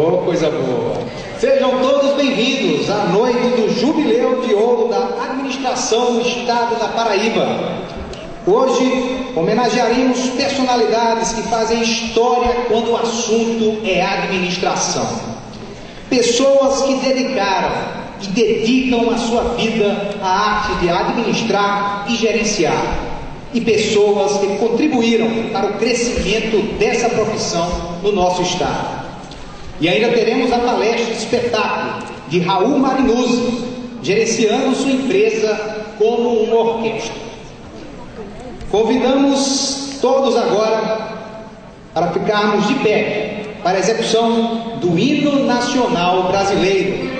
Oh, coisa boa! Sejam todos bem-vindos à noite do Jubileu de Ouro da Administração do Estado da Paraíba. Hoje homenagearemos personalidades que fazem história quando o assunto é administração. Pessoas que dedicaram e dedicam a sua vida à arte de administrar e gerenciar. E pessoas que contribuíram para o crescimento dessa profissão no nosso estado. E ainda teremos a palestra espetáculo de Raul Marinuzzi, gerenciando sua empresa como uma orquestra. Convidamos todos agora para ficarmos de pé para a execução do Hino Nacional Brasileiro.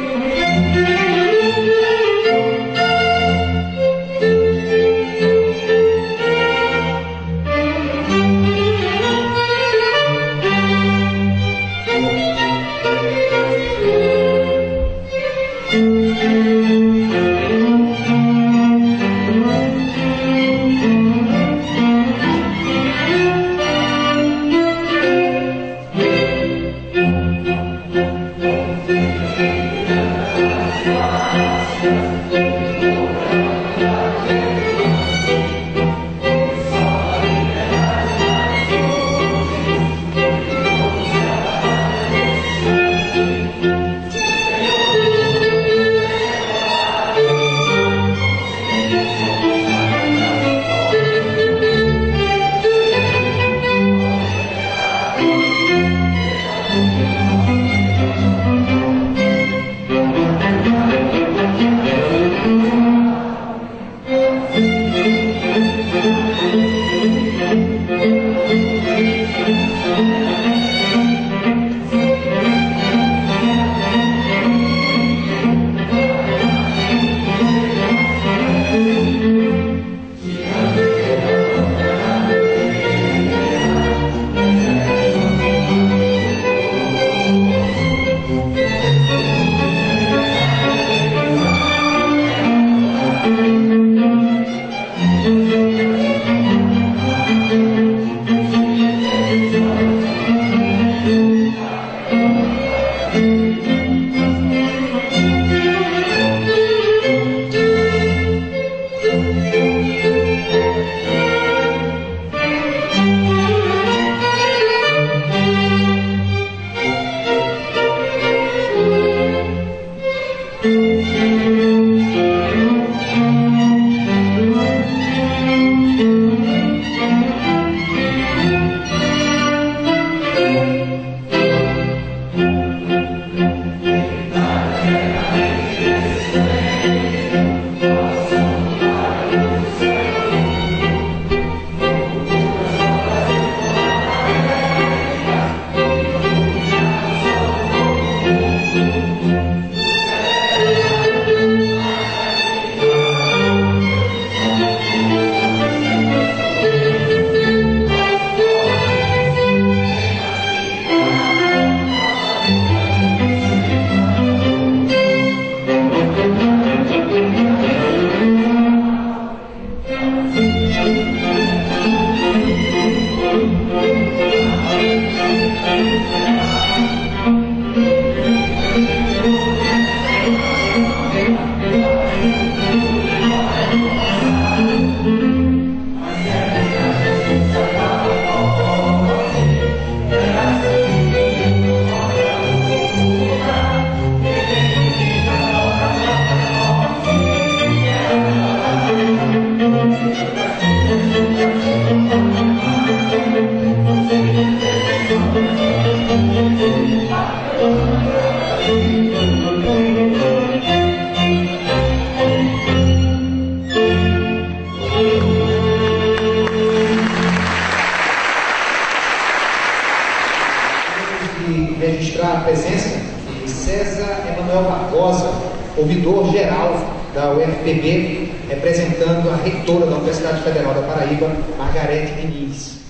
Registrar a presença de César Emanuel Barbosa, ouvidor-geral da UFPB, representando a reitora da Universidade Federal da Paraíba, Margarete Diniz.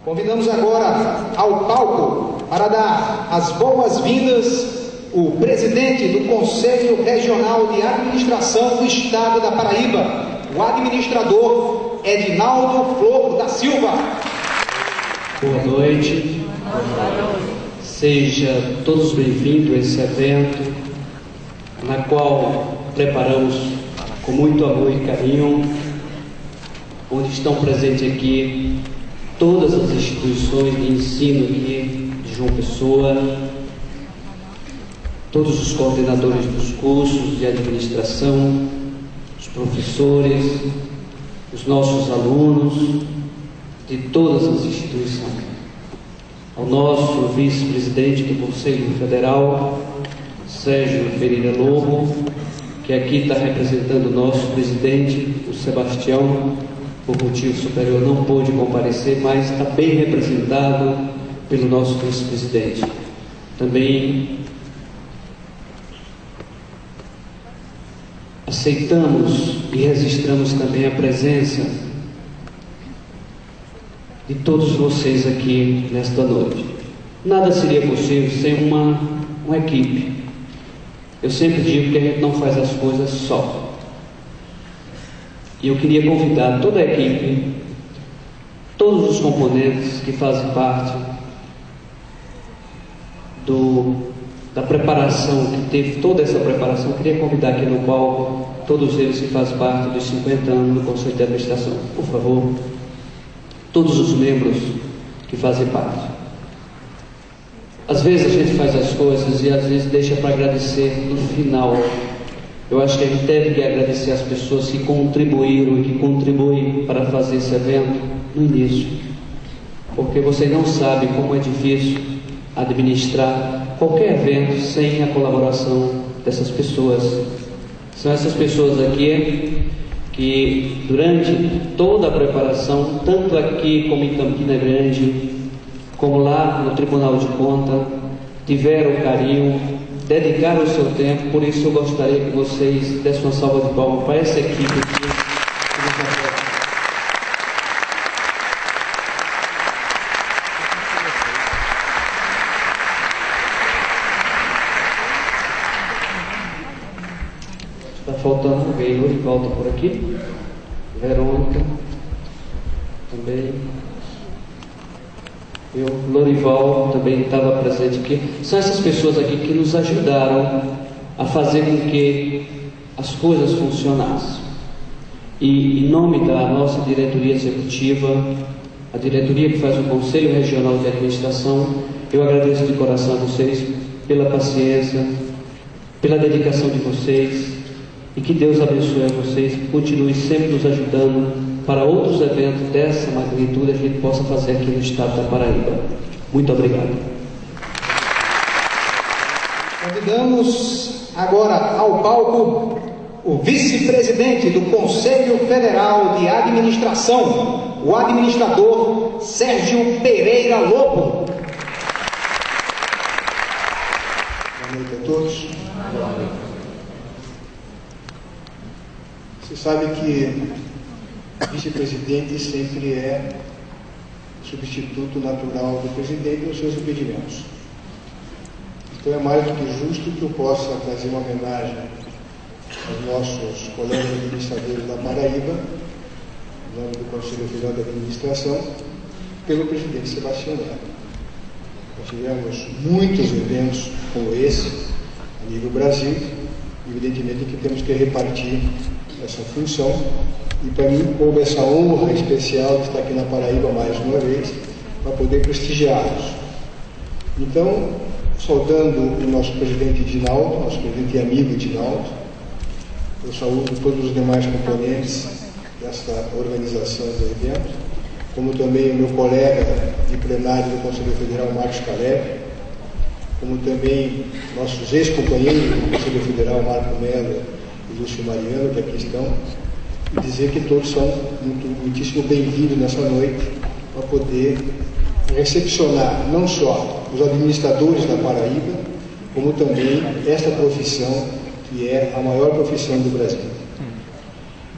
Convidamos agora ao palco para dar as boas-vindas o presidente do Conselho Regional de Administração do Estado da Paraíba, o administrador Edinaldo Flor da Silva. Boa noite. Seja todos bem-vindos a esse evento, na qual preparamos com muito amor e carinho, onde estão presentes aqui todas as instituições de ensino aqui de João Pessoa, todos os coordenadores dos cursos de administração, os professores, os nossos alunos de todas as instituições. Ao nosso vice-presidente do Conselho Federal, Sérgio Pereira Lobo, que aqui está representando o nosso presidente, o Sebastião, por motivo superior não pôde comparecer, mas está bem representado pelo nosso vice-presidente. Também aceitamos e registramos também a presença de todos vocês aqui nesta noite. Nada seria possível sem uma equipe. Eu sempre digo que a gente não faz as coisas só. E eu queria convidar toda a equipe, todos os componentes que fazem parte da preparação, que teve toda essa preparação, eu queria convidar aqui no palco todos eles que fazem parte dos 50 anos do Conselho de Administração. Por favor, todos os membros que fazem parte. Às vezes a gente faz as coisas e às vezes deixa para agradecer no final. Eu acho que a gente deve agradecer as pessoas que contribuíram e que contribuem para fazer esse evento no início, porque vocês não sabem como é difícil administrar qualquer evento sem a colaboração dessas pessoas. São essas pessoas aqui que durante toda a preparação, tanto aqui como em Campina Grande, como lá no Tribunal de Contas, tiveram carinho, dedicaram o seu tempo. Por isso eu gostaria que vocês dessem uma salva de palmas para essa equipe aqui. Está faltando alguém, Lorival está por aqui, Verônica também, Lorival também estava presente aqui. São essas pessoas aqui que nos ajudaram a fazer com que as coisas funcionassem. E em nome da nossa diretoria executiva, a diretoria que faz o Conselho Regional de Administração, eu agradeço de coração a vocês pela paciência, pela dedicação de vocês. E que Deus abençoe a vocês, continue sempre nos ajudando para outros eventos dessa magnitude a gente possa fazer aqui no estado da Paraíba. Muito obrigado. Convidamos agora ao palco o vice-presidente do Conselho Federal de Administração, o administrador Sérgio Pereira Lobo. Boa noite a todos. Você sabe que vice-presidente sempre é substituto natural do presidente nos seus impedimentos. Então é mais do que justo que eu possa trazer uma homenagem aos nossos colegas administradores da Paraíba, em nome do Conselho Federal de Administração, pelo presidente Sebastião Neto. Nós tivemos muitos eventos como esse, a nível Brasil, e evidentemente que temos que repartir essa função, e para mim coube essa honra especial de estar aqui na Paraíba mais uma vez, para poder prestigiá-los. Então, saudando o nosso presidente Edinaldo, nosso presidente e amigo Edinaldo, eu saúdo todos os demais componentes desta organização do evento, como também o meu colega de plenário do Conselho Federal, Marcos Caleb, como também nossos ex-companheiros do Conselho Federal, Marco Melo e Lúcio Mariano, que aqui estão, e dizer que todos são muitíssimo bem-vindos nessa noite para poder recepcionar não só os administradores da Paraíba, como também esta profissão, que é a maior profissão do Brasil.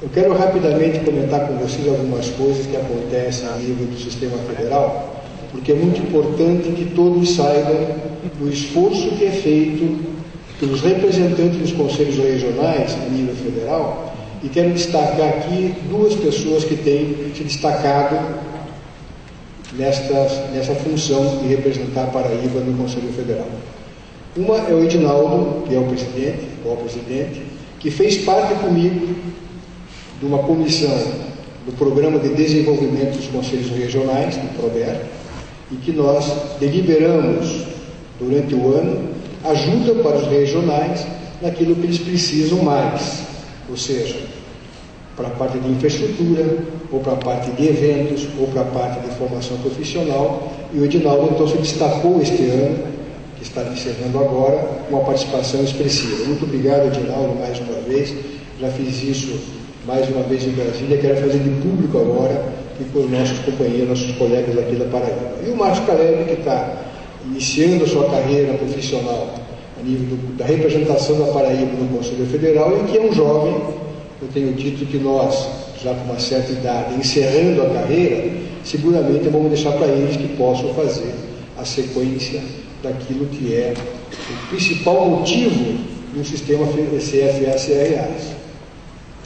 Eu quero rapidamente comentar com vocês algumas coisas que acontecem a nível do sistema federal, porque é muito importante que todos saibam do esforço que é feito pelos representantes dos conselhos regionais a nível federal, e quero destacar aqui duas pessoas que têm se destacado nessa função de representar a Paraíba no Conselho Federal. Uma é o Edinaldo, que é o presidente, que fez parte comigo de uma comissão do Programa de Desenvolvimento dos Conselhos Regionais, do PRODER, e que nós deliberamos durante o ano ajuda para os regionais naquilo que eles precisam mais, ou seja, para a parte de infraestrutura, ou para a parte de eventos, ou para a parte de formação profissional, e o Edinaldo então se destacou este ano, que está encerrando agora, com uma participação expressiva. Muito obrigado, Edinaldo, mais uma vez. Já fiz isso mais uma vez em Brasília, quero fazer de público agora e com os nossos companheiros, nossos colegas aqui da Paraíba. E o Márcio Caleb, que está iniciando a sua carreira profissional a nível da representação da Paraíba no Conselho Federal e que é um jovem. Eu tenho dito que nós, já com uma certa idade, encerrando a carreira, seguramente vamos deixar para eles que possam fazer a sequência daquilo que é o principal motivo do sistema CFA-CRA,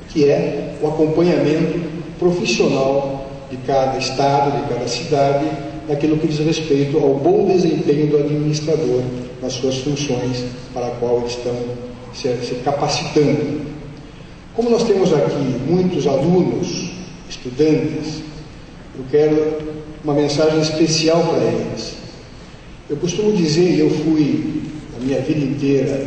que é o acompanhamento profissional de cada estado, de cada cidade, naquilo que diz respeito ao bom desempenho do administrador nas suas funções para a qual eles estão se capacitando. Como nós temos aqui muitos alunos, estudantes, eu quero uma mensagem especial para eles. Eu costumo dizer, eu fui a minha vida inteira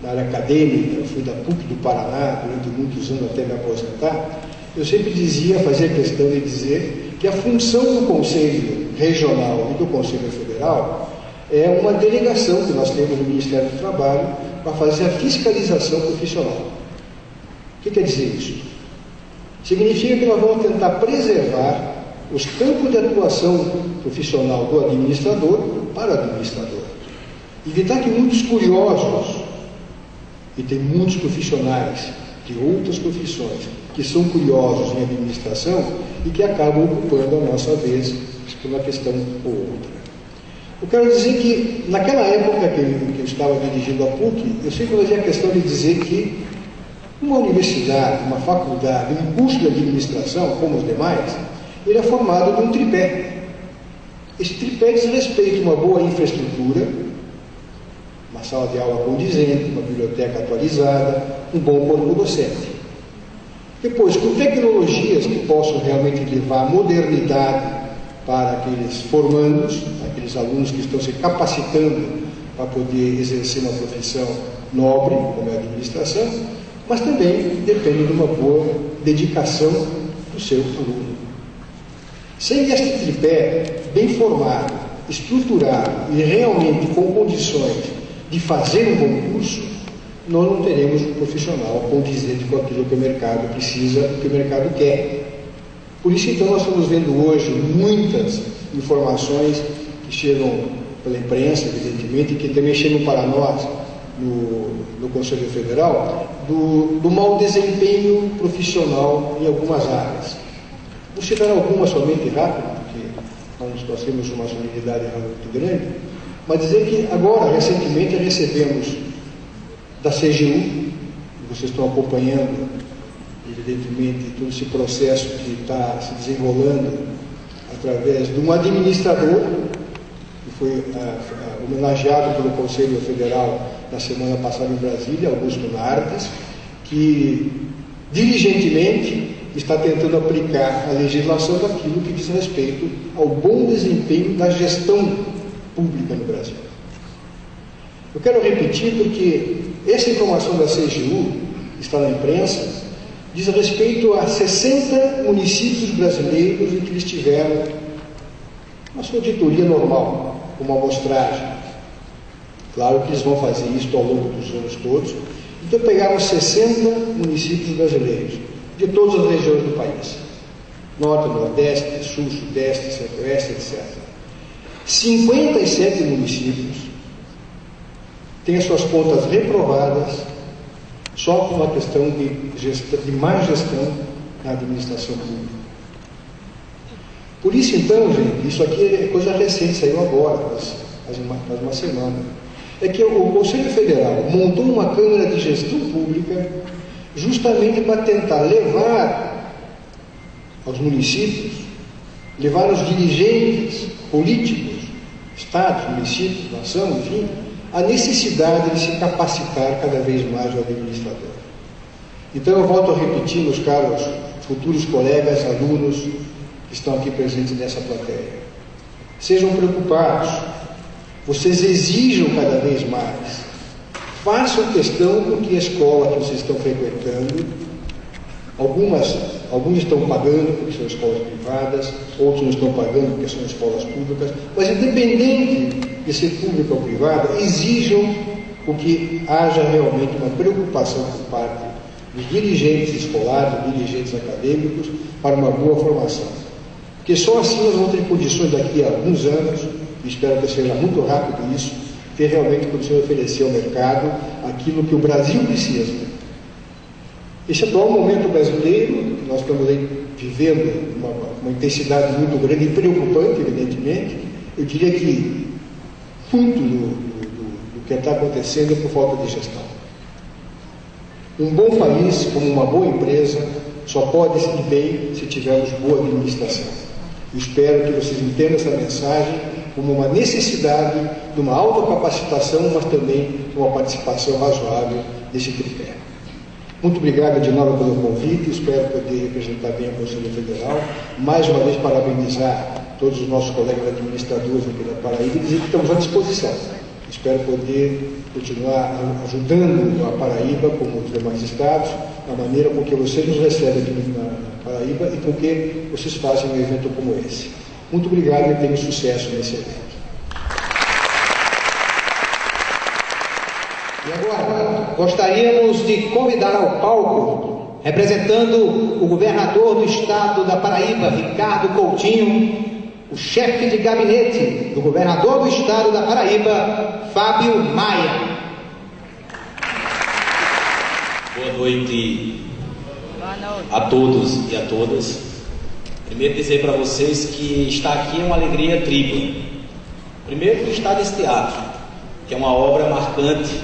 na área acadêmica, eu fui da PUC do Paraná durante muitos anos até me aposentar, eu sempre dizia, fazia questão de dizer que a função do Conselho Regional e do Conselho Federal é uma delegação que nós temos no Ministério do Trabalho para fazer a fiscalização profissional. O que quer dizer isso? Significa que nós vamos tentar preservar os campos de atuação profissional do administrador para o administrador. Evitar que muitos curiosos, e tem muitos profissionais de outras profissões que são curiosos em administração e que acabam ocupando a nossa vez por uma questão ou outra. Eu quero dizer que, naquela época que eu estava dirigindo a PUC, eu sempre fazia a questão de dizer que uma universidade, uma faculdade, um curso de administração, como os demais, ele é formado de um tripé. Esse tripé diz respeito a uma boa infraestrutura, uma sala de aula condizente, uma biblioteca atualizada, um bom corpo docente. Depois, com tecnologias que possam realmente levar a modernidade para aqueles formandos, aqueles alunos que estão se capacitando para poder exercer uma profissão nobre, como é a administração, mas também depende de uma boa dedicação do seu aluno. Sem este tripé bem formado, estruturado e realmente com condições de fazer um bom curso, nós não teremos um profissional condizente com aquilo que o mercado precisa, o que o mercado quer. Por isso, então, nós estamos vendo hoje muitas informações que chegam pela imprensa, evidentemente, e que também chegam para nós no Conselho Federal, do mau desempenho profissional em algumas áreas. Vou citar algumas somente rápido, porque nós temos uma solenidade muito grande, mas dizer que agora, recentemente, recebemos da CGU, vocês estão acompanhando, evidentemente, todo esse processo que está se desenrolando através de um administrador, que foi homenageado pelo Conselho Federal na semana passada em Brasília, Augusto Nardes, que diligentemente está tentando aplicar a legislação daquilo que diz respeito ao bom desempenho da gestão pública no Brasil. Eu quero repetir porque essa informação da CGU, que está na imprensa, diz respeito a 60 municípios brasileiros em que eles tiveram uma sua auditoria normal, uma amostragem. Claro que eles vão fazer isso ao longo dos anos todos. Então pegaram 60 municípios brasileiros, de todas as regiões do país. Norte, Nordeste, Sul, Sudeste, Centro-Oeste, etc. 57 municípios têm as suas contas reprovadas só por uma questão de má gestão na administração pública. Por isso, então, gente, isso aqui é coisa recente, saiu agora, faz uma semana. É que o Conselho Federal montou uma Câmara de Gestão Pública justamente para tentar levar aos municípios levar os dirigentes políticos, estados, municípios, nação, enfim, a necessidade de se capacitar cada vez mais o administrador. Então eu volto a repetir, meus caros futuros colegas, alunos que estão aqui presentes nessa plateia. Sejam preocupados, vocês exijam cada vez mais. Façam questão com que a escola que vocês estão frequentando, alguns estão pagando porque são escolas privadas, outros não estão pagando porque são escolas públicas, mas independente de ser pública ou privada, exijam com que haja realmente uma preocupação por parte dos dirigentes escolares, dos dirigentes acadêmicos, para uma boa formação. Porque só assim nós vamos ter condições daqui a alguns anos, e espero que seja muito rápido isso, ter realmente condições de oferecer ao mercado aquilo que o Brasil precisa. Esse atual momento brasileiro, nós estamos aí vivendo uma intensidade muito grande e preocupante, evidentemente, eu diria que muito do que está acontecendo é por falta de gestão. Um bom país, como uma boa empresa, só pode ir bem se tivermos boa administração. Eu espero que vocês entendam essa mensagem como uma necessidade de uma autocapacitação, mas também uma participação razoável desse critério. Muito obrigado de novo pelo convite, espero poder representar bem a Conselho Federal. Mais uma vez, parabenizar todos os nossos colegas administradores aqui da Paraíba e dizer que estamos à disposição. Espero poder continuar ajudando a Paraíba, como os demais estados, na maneira com que vocês nos recebem aqui na Paraíba e com que vocês fazem um evento como esse. Muito obrigado e tenham sucesso nesse evento. E agora, gostaríamos de convidar ao palco, representando o governador do estado da Paraíba, Ricardo Coutinho, o chefe de gabinete do governador do estado da Paraíba, Fábio Maia. Boa noite a todos e a todas. Primeiro dizer para vocês que estar aqui é uma alegria tripla. Primeiro por estar nesse teatro, que é uma obra marcante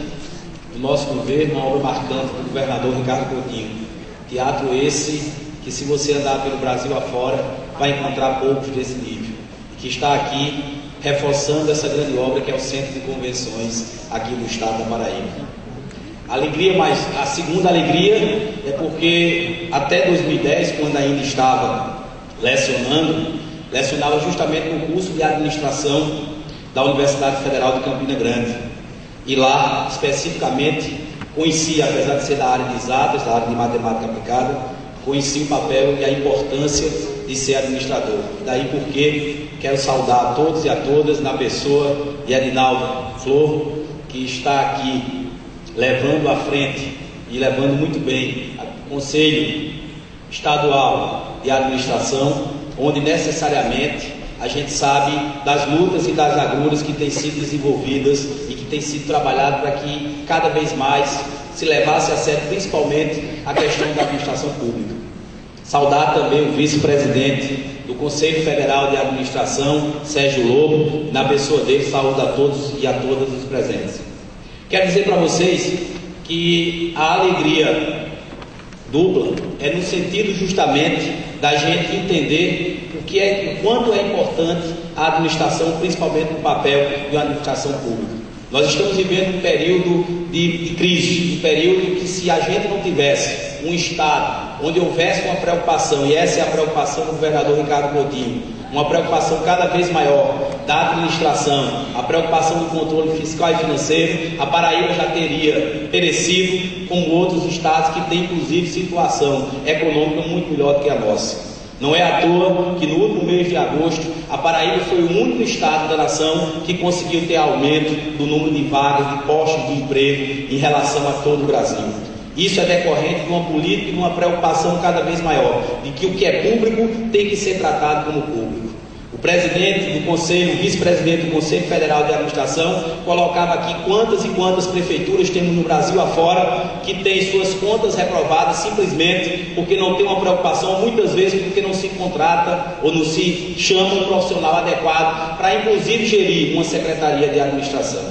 do nosso governo, uma obra marcante do governador Ricardo Coutinho. Teatro esse que, se você andar pelo Brasil afora, vai encontrar poucos desse nível. E que está aqui reforçando essa grande obra que é o Centro de Convenções aqui do estado da Paraíba. Alegria, mas a segunda alegria é porque até 2010, quando ainda estava lecionava justamente no curso de administração da Universidade Federal de Campina Grande. E lá, especificamente, conheci, apesar de ser da área de exatas, da área de matemática aplicada, conheci o papel e a importância de ser administrador. Daí porque quero saudar a todos e a todas, na pessoa de Adinaldo Flor, que está aqui levando à frente e levando muito bem o Conselho Estadual de Administração, onde necessariamente a gente sabe das lutas e das agruras que têm sido desenvolvidas e que têm sido trabalhadas para que cada vez mais se levasse a sério, principalmente a questão da administração pública. Saudar também o vice-presidente do Conselho Federal de Administração, Sérgio Lobo, na pessoa dele, saúde a todos e a todas os presentes. Quero dizer para vocês que a alegria dupla é no sentido justamente da gente entender o quanto é importante a administração, principalmente no papel de uma administração pública. Nós estamos vivendo um período de crise, um período que, se a gente não tivesse um Estado onde houvesse uma preocupação, e essa é a preocupação do governador Ricardo Coutinho, uma preocupação cada vez maior da administração, a preocupação do controle fiscal e financeiro, a Paraíba já teria perecido, como outros estados que têm inclusive situação econômica muito melhor do que a nossa. Não é à toa que no último mês de agosto a Paraíba foi o único estado da nação que conseguiu ter aumento do número de vagas, de postos de emprego em relação a todo o Brasil. Isso é decorrente de uma política e de uma preocupação cada vez maior, de que o que é público tem que ser tratado como público. O presidente do Conselho, o vice-presidente do Conselho Federal de Administração, colocava aqui quantas e quantas prefeituras temos no Brasil afora que têm suas contas reprovadas simplesmente porque não tem uma preocupação, muitas vezes porque não se contrata ou não se chama um profissional adequado para inclusive gerir uma secretaria de administração.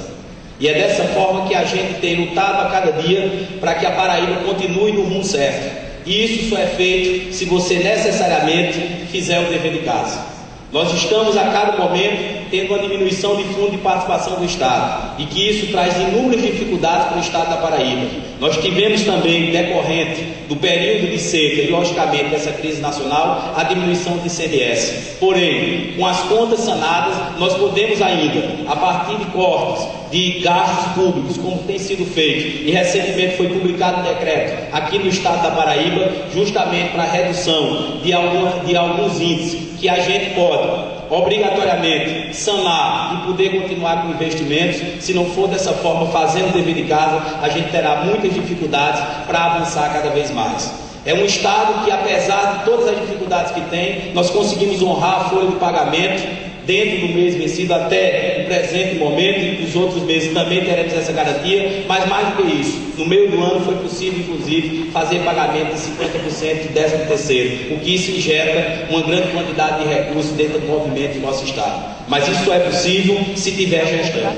E é dessa forma que a gente tem lutado a cada dia para que a Paraíba continue no rumo certo. E isso só é feito se você necessariamente fizer o dever de casa. Nós estamos a cada momento tendo uma diminuição de fundo de participação do Estado, e que isso traz inúmeras dificuldades para o Estado da Paraíba. Nós tivemos também, decorrente do período de seca e logicamente dessa crise nacional, a diminuição de ICMS. Porém, com as contas sanadas, nós podemos ainda, a partir de cortes de gastos públicos, como tem sido feito, e recentemente foi publicado um decreto aqui no Estado da Paraíba, justamente para a redução de alguns índices, que a gente pode obrigatoriamente sanar e poder continuar com investimentos. Se não for dessa forma, fazendo o dever de casa, a gente terá muitas dificuldades para avançar cada vez mais. É um Estado que, apesar de todas as dificuldades que tem, nós conseguimos honrar a folha de pagamento dentro do mês vencido até o presente momento, e nos outros meses também teremos essa garantia, mas mais do que isso, no meio do ano foi possível, inclusive, fazer pagamento de 50% de 13º, o que isso injeta uma grande quantidade de recursos dentro do movimento do nosso Estado. Mas isso só é possível se tiver gestão.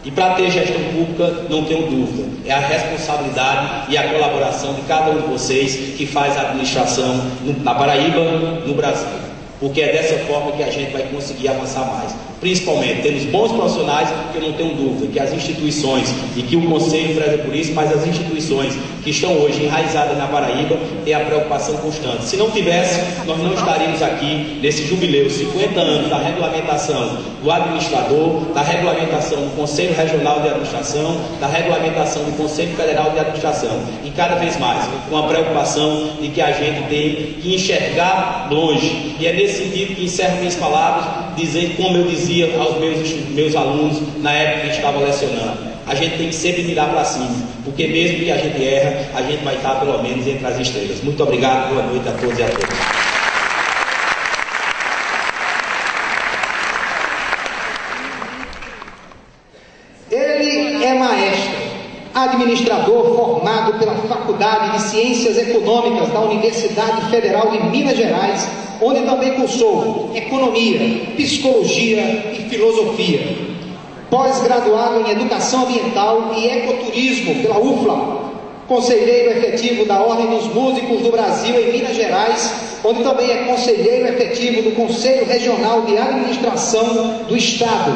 E para ter gestão pública, não tenho dúvida, é a responsabilidade e a colaboração de cada um de vocês que faz a administração na Paraíba, no Brasil. Porque é dessa forma que a gente vai conseguir avançar mais. Principalmente, temos bons profissionais, que eu não tenho dúvida, que as instituições, e que o Conselho preza por isso, mas as instituições que estão hoje enraizadas na Paraíba têm a preocupação constante. Se não tivesse, nós não estaríamos aqui nesse jubileu, 50 anos da regulamentação do administrador, da regulamentação do Conselho Regional de Administração, da regulamentação do Conselho Federal de Administração, e cada vez mais com a preocupação de que a gente tem que enxergar longe. E é nesse sentido que encerro minhas palavras, dizendo, como eu dizia aos meus alunos na época que estava lecionando, a gente tem que sempre mirar para cima, porque mesmo que a gente erra, a gente vai estar pelo menos entre as estrelas. Muito obrigado, boa noite a todos e a todas. Ele é maestro, administrador formado pela Faculdade de Ciências Econômicas da Universidade Federal de Minas Gerais, onde também cursou Economia, Psicologia e Filosofia. Pós-graduado em Educação Ambiental e Ecoturismo pela UFLA, conselheiro efetivo da Ordem dos Músicos do Brasil em Minas Gerais, onde também é conselheiro efetivo do Conselho Regional de Administração do Estado,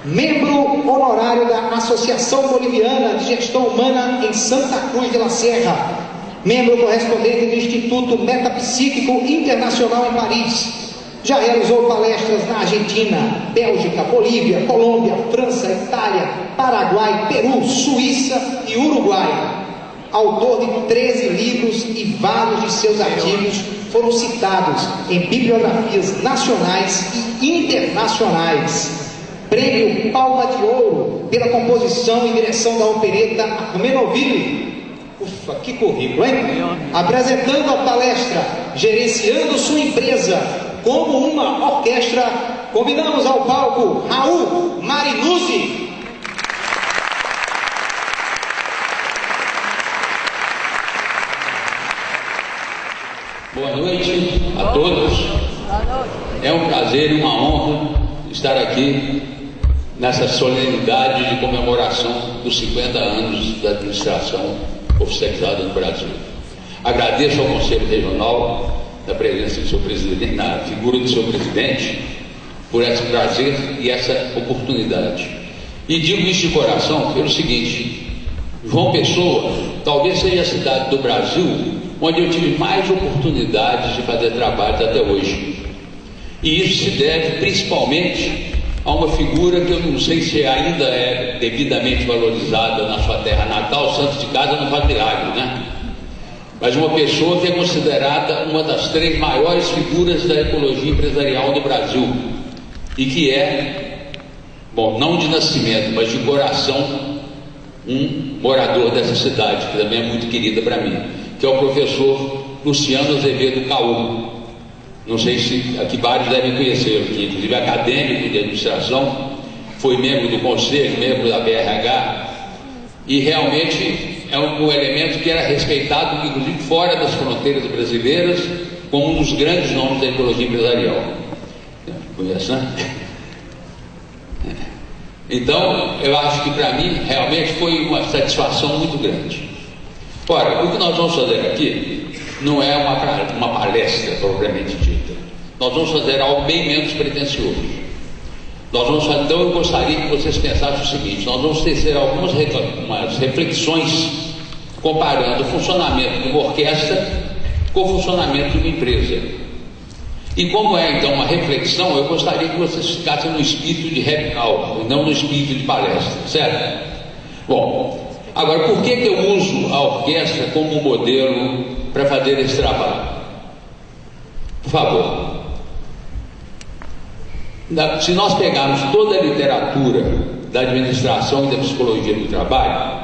membro honorário da Associação Boliviana de Gestão Humana em Santa Cruz de la Sierra, membro correspondente do Instituto Metapsíquico Internacional em Paris. Já realizou palestras na Argentina, Bélgica, Bolívia, Colômbia, França, Itália, Paraguai, Peru, Suíça e Uruguai. Autor de 13 livros, e vários de seus artigos foram citados em bibliografias nacionais e internacionais. Prêmio Palma de Ouro pela composição e direção da opereta Armenoville. Ufa, que currículo, hein? Apresentando a palestra Gerenciando Sua Empresa como uma Orquestra, convidamos ao palco Raul Marinuzzi. Boa noite a todos. É um prazer e uma honra estar aqui nessa solenidade de comemoração dos 50 anos da administração oficializada no Brasil. Agradeço ao Conselho Regional, na presença do seu presidente, na figura do seu presidente, por esse prazer e essa oportunidade. E digo isso de coração pelo seguinte: João Pessoa talvez seja a cidade do Brasil onde eu tive mais oportunidades de fazer trabalhos até hoje. E isso se deve principalmente a uma figura que eu não sei se ainda é devidamente valorizada na sua terra natal. Santo de casa não faz milagre, né? Mas uma pessoa que é considerada uma das 3 maiores figuras da ecologia empresarial do Brasil, e que é, bom, não de nascimento, mas de coração, um morador dessa cidade, que também é muito querida para mim, que é o professor Luciano Azevedo Caú. Não sei se aqui vários devem conhecê-lo, que inclusive é acadêmico de administração, foi membro do conselho, membro da BRH, e realmente é um elemento que era respeitado, inclusive fora das fronteiras brasileiras, como um dos grandes nomes da ecologia empresarial. Conhece, né? Então, eu acho que para mim realmente foi uma satisfação muito grande. Ora, o que nós vamos fazer aqui não é uma palestra propriamente dita. Nós vamos fazer algo bem menos pretensioso. Então eu gostaria que vocês pensassem o seguinte: nós vamos tecer algumas reflexões comparando o funcionamento de uma orquestra com o funcionamento de uma empresa. E como é então uma reflexão, eu gostaria que vocês ficassem no espírito de happy hour e não no espírito de palestra, certo? Bom, agora por que eu uso a orquestra como modelo para fazer esse trabalho? Por favor. Se nós pegarmos toda a literatura da administração e da psicologia do trabalho,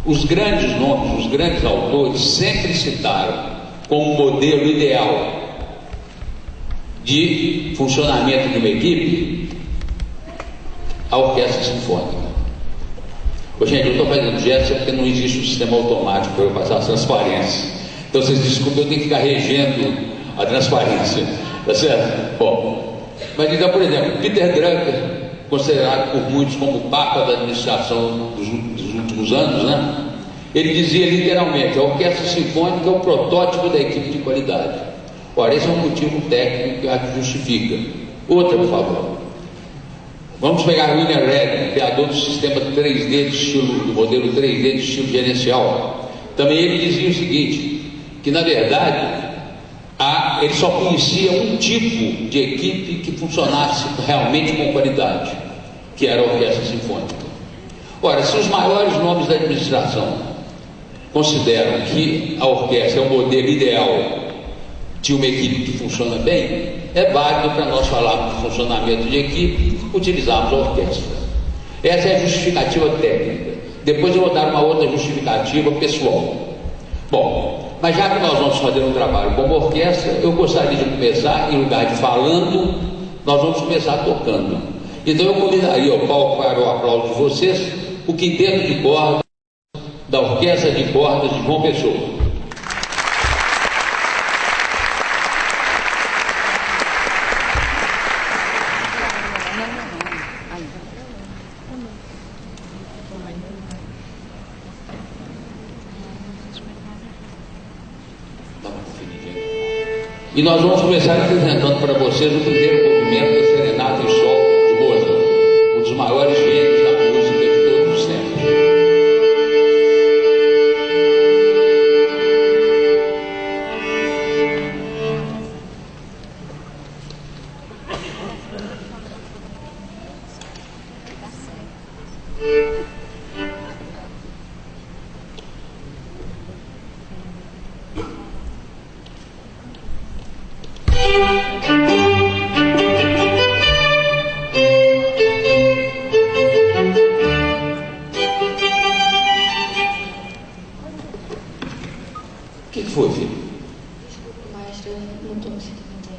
os grandes nomes, os grandes autores sempre citaram como modelo ideal de funcionamento de uma equipe a orquestra sinfônica. Gente, eu estou fazendo gesto porque não existe um sistema automático para eu passar as transparências. Então vocês desculpem, eu tenho que ficar regendo a transparência, tá certo? Bom, mas então, por exemplo, Peter Drucker, considerado por muitos como o papa da administração dos últimos anos, né? Ele dizia literalmente: a orquestra sinfônica é o protótipo da equipe de qualidade. Ora, esse é um motivo técnico que justifica. Outra, por favor. Vamos pegar William Redden, criador do sistema 3D do modelo 3D de estilo gerencial. Também ele dizia o seguinte, que na verdade ele só conhecia um tipo de equipe que funcionasse realmente com qualidade, que era a orquestra sinfônica. Ora, se os maiores nomes da administração consideram que a orquestra é o modelo ideal de uma equipe que funciona bem, é válido para nós falarmos de funcionamento de equipe, utilizarmos a orquestra. Essa é a justificativa técnica. Depois eu vou dar uma outra justificativa pessoal. Bom, mas já que nós vamos fazer um trabalho como orquestra, eu gostaria de começar, em lugar de falando, nós vamos começar tocando. Então eu convidaria ao palco para o aplauso de vocês o quinteto de cordas da Orquestra de Cordas de João Pessoa. E nós vamos começar apresentando para vocês o primeiro movimento da Serenata em Sol de Mozart, um dos maiores gênios da música de todos os tempos. O que foi, filho? Maestro, eu não estou me sentindo bem.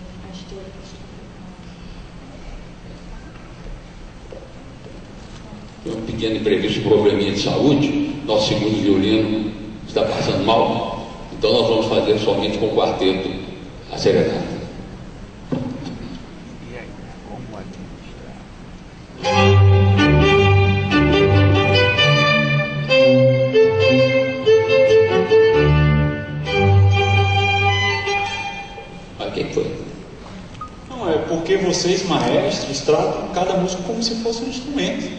Foi um pequeno imprevisto, um probleminha de saúde. Nosso segundo violino está passando mal. Então nós vamos fazer somente com o quarteto a Serenata. Porque vocês, maestros, tratam cada músico como se fosse um instrumento.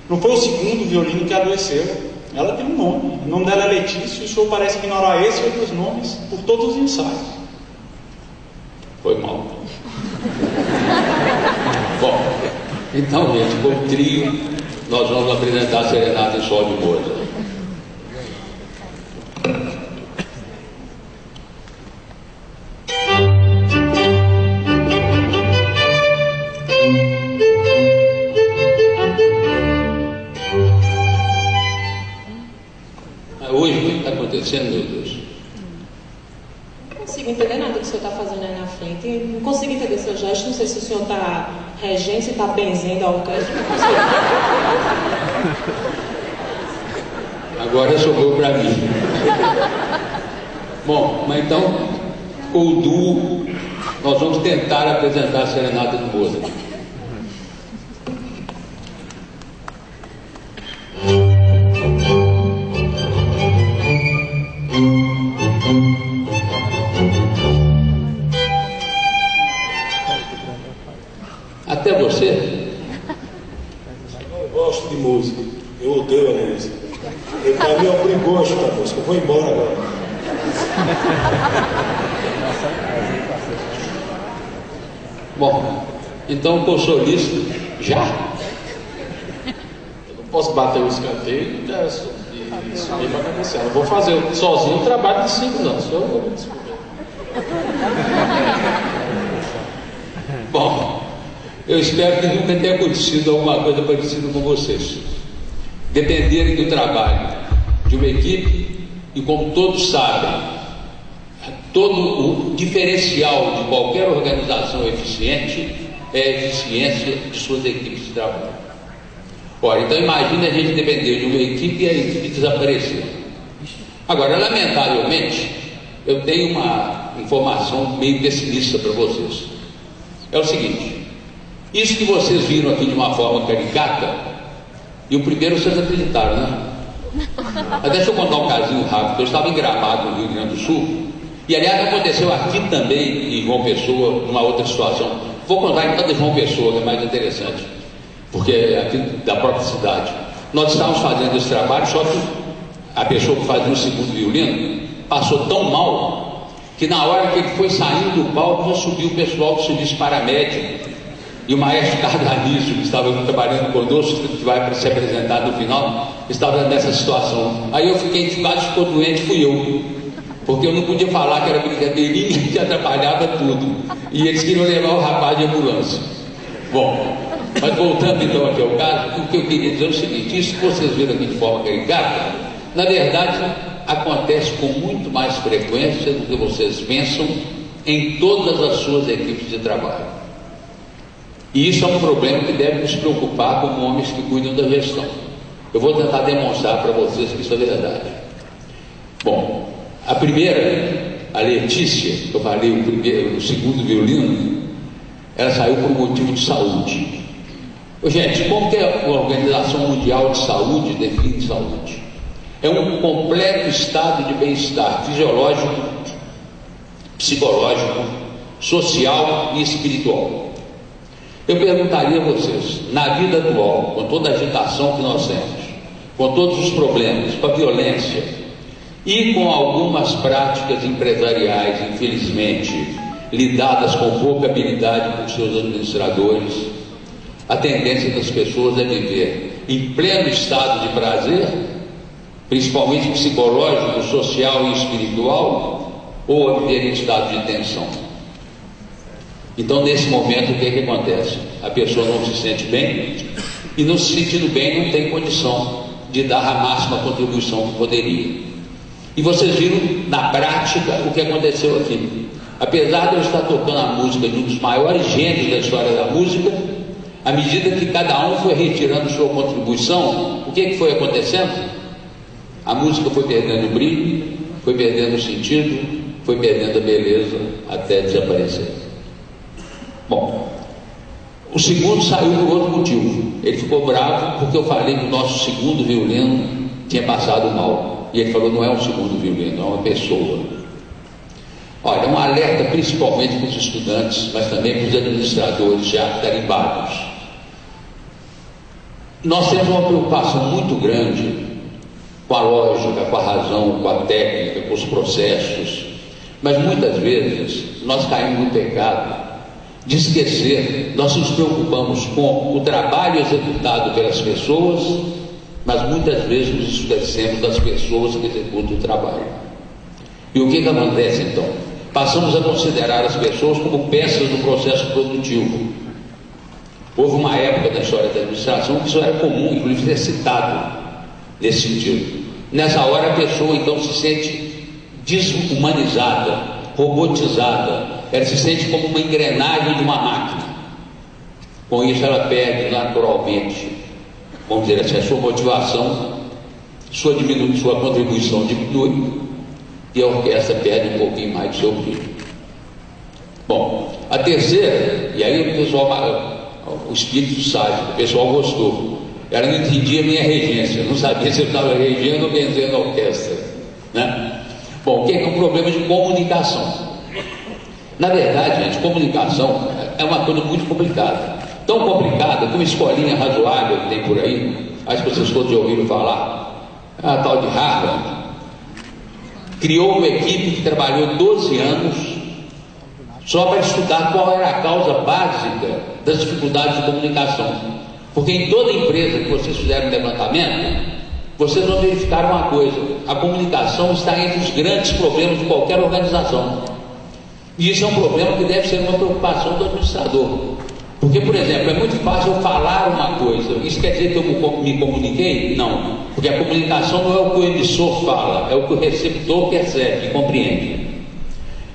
Não foi o segundo violino que adoeceu. Ela tem um nome. O nome dela é Letícia. E o senhor parece ignorar esse e outros nomes por todos os ensaios. Foi mal. Bom, então, gente, como trio, nós vamos apresentar a Serenata em Sol de Mozart. Hoje, o que está acontecendo, meu Deus? Não consigo entender nada do que o senhor está fazendo aí na frente. Não consigo entender seu gesto. Não sei se o senhor está regendo, se está benzendo a orquestra. Não consigo. Agora sobrou para mim. Bom, mas então, com o duo, nós vamos tentar apresentar a Serenata de Mozart. Eu odeio a música. Ele tá me obrigou a escutar a música. Eu vou embora agora. Bom, então o solista já? Eu não posso bater o escanteio e subir para cabecear. Eu vou fazer sozinho um trabalho de 5 anos. Eu vou me descobrir. Bom, eu espero que nunca tenha acontecido alguma coisa parecida com vocês. Dependerem do trabalho de uma equipe e, como todos sabem, todo o diferencial de qualquer organização eficiente é a eficiência de suas equipes de trabalho. Ora, então imagine a gente depender de uma equipe e a equipe desaparecer. Agora, lamentavelmente, eu tenho uma informação meio pessimista para vocês. É o seguinte: isso que vocês viram aqui de uma forma caricata, e o primeiro vocês acreditaram, né? Mas deixa eu contar um casinho rápido. Eu estava em Gramado, no Rio Grande do Sul, e aliás aconteceu aqui também em João Pessoa, numa outra situação. Vou contar então de João Pessoa, que é mais interessante, porque é aqui da própria cidade. Nós estávamos fazendo esse trabalho, só que a pessoa que fazia o segundo violino passou tão mal que na hora que ele foi saindo do palco já subiu o pessoal do serviço paramédico. E o maestro Cardanício, que estava trabalhando conosco, que vai se apresentar no final, estava nessa situação. Aí eu fiquei, quase ficou doente, fui eu. Porque eu não podia falar que era brincadeirinha, que atrapalhava tudo. E eles queriam levar o rapaz de ambulância. Bom, mas voltando então aqui ao caso, o que eu queria dizer é o seguinte: isso que vocês viram aqui de forma caricata, na verdade, acontece com muito mais frequência do que vocês pensam em todas as suas equipes de trabalho. E isso é um problema que deve nos preocupar como homens que cuidam da gestão. Eu vou tentar demonstrar para vocês que isso é verdade. Bom, a primeira, a Letícia, que eu falei, o segundo violino, ela saiu por um motivo de saúde. Gente, como que a Organização Mundial de Saúde define saúde? É um completo estado de bem-estar fisiológico, psicológico, social e espiritual. Eu perguntaria a vocês, na vida atual, com toda a agitação que nós temos, com todos os problemas, com a violência e com algumas práticas empresariais, infelizmente, lidadas com pouca habilidade por seus administradores, a tendência das pessoas é viver em pleno estado de prazer, principalmente psicológico, social e espiritual, ou a viver em estado de tensão. Então, nesse momento, o que é que acontece? A pessoa não se sente bem, e não se sentindo bem não tem condição de dar a máxima contribuição que poderia. E vocês viram na prática o que aconteceu aqui. Apesar de eu estar tocando a música de um dos maiores gênios da história da música, à medida que cada um foi retirando sua contribuição, o que é que foi acontecendo? A música foi perdendo o brilho, foi perdendo o sentido, foi perdendo a beleza até desaparecer. Bom, o segundo saiu por outro motivo. Ele ficou bravo porque eu falei que o nosso segundo violino tinha passado mal. E ele falou: não é um segundo violino, é uma pessoa. Olha, um alerta principalmente para os estudantes, mas também para os administradores já tarimbados. Nós temos uma preocupação muito grande com a lógica, com a razão, com a técnica, com os processos, mas muitas vezes nós caímos no pecado de esquecer. Nós nos preocupamos com o trabalho executado pelas pessoas, mas muitas vezes nos esquecemos das pessoas que executam o trabalho. E o que acontece então? Passamos a considerar as pessoas como peças do processo produtivo. Houve uma época da história da administração que isso era comum, inclusive é citado nesse sentido. Nessa hora a pessoa então se sente desumanizada, robotizada. Ela se sente como uma engrenagem de uma máquina. Com isso ela perde naturalmente, vamos dizer assim, a sua motivação, sua contribuição diminui e a orquestra perde um pouquinho mais do seu brilho. Bom, a terceira, e aí o pessoal, o espírito sádico, o pessoal gostou. Ela não entendia a minha regência, não sabia se eu estava regendo ou benzendo a orquestra, né? Bom, o que é um problema de comunicação? Na verdade, gente, comunicação é uma coisa muito complicada. Tão complicada que uma escolinha razoável que tem por aí acho que vocês todos já ouviram falar, a tal de Harvard, criou uma equipe que trabalhou 12 anos só para estudar qual era a causa básica das dificuldades de comunicação. Porque em toda empresa que vocês fizeram um levantamento, vocês vão verificar uma coisa: a comunicação está entre os grandes problemas de qualquer organização. E isso é um problema que deve ser uma preocupação do administrador. Porque, por exemplo, é muito fácil eu falar uma coisa. Isso quer dizer que eu me comuniquei? Não. Porque a comunicação não é o que o emissor fala, é o que o receptor percebe e compreende.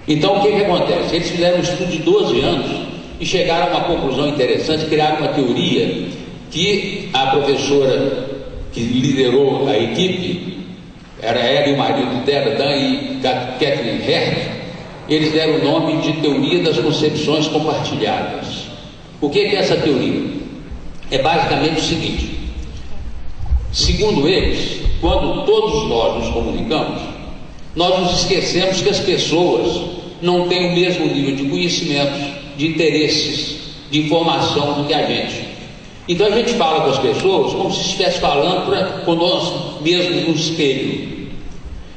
Então, o que acontece? Eles fizeram um estudo de 12 anos e chegaram a uma conclusão interessante, criaram uma teoria que a professora que liderou a equipe, era ela e o marido dela, Dan e Kathleen Hertz, eles deram o nome de teoria das concepções compartilhadas. O que é essa teoria? É basicamente o seguinte: segundo eles, quando todos nós nos comunicamos, nós nos esquecemos que as pessoas não têm o mesmo nível de conhecimentos, de interesses, de informação do que a gente. Então a gente fala com as pessoas como se estivesse falando com nós mesmos no espelho.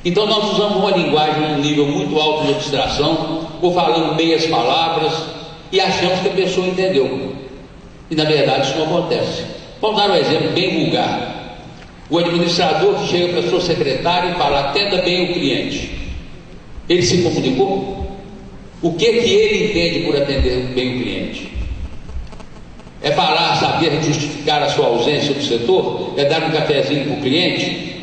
Então nós usamos uma linguagem num nível muito alto de abstração, ou falando meias palavras, e achamos que a pessoa entendeu. E na verdade isso não acontece. Vamos dar um exemplo bem vulgar. O administrador que chega para a sua secretária e fala: atenda bem o cliente. Ele se comunicou? O que ele entende por atender bem o cliente? É falar, saber justificar a sua ausência do setor? É dar um cafezinho para o cliente?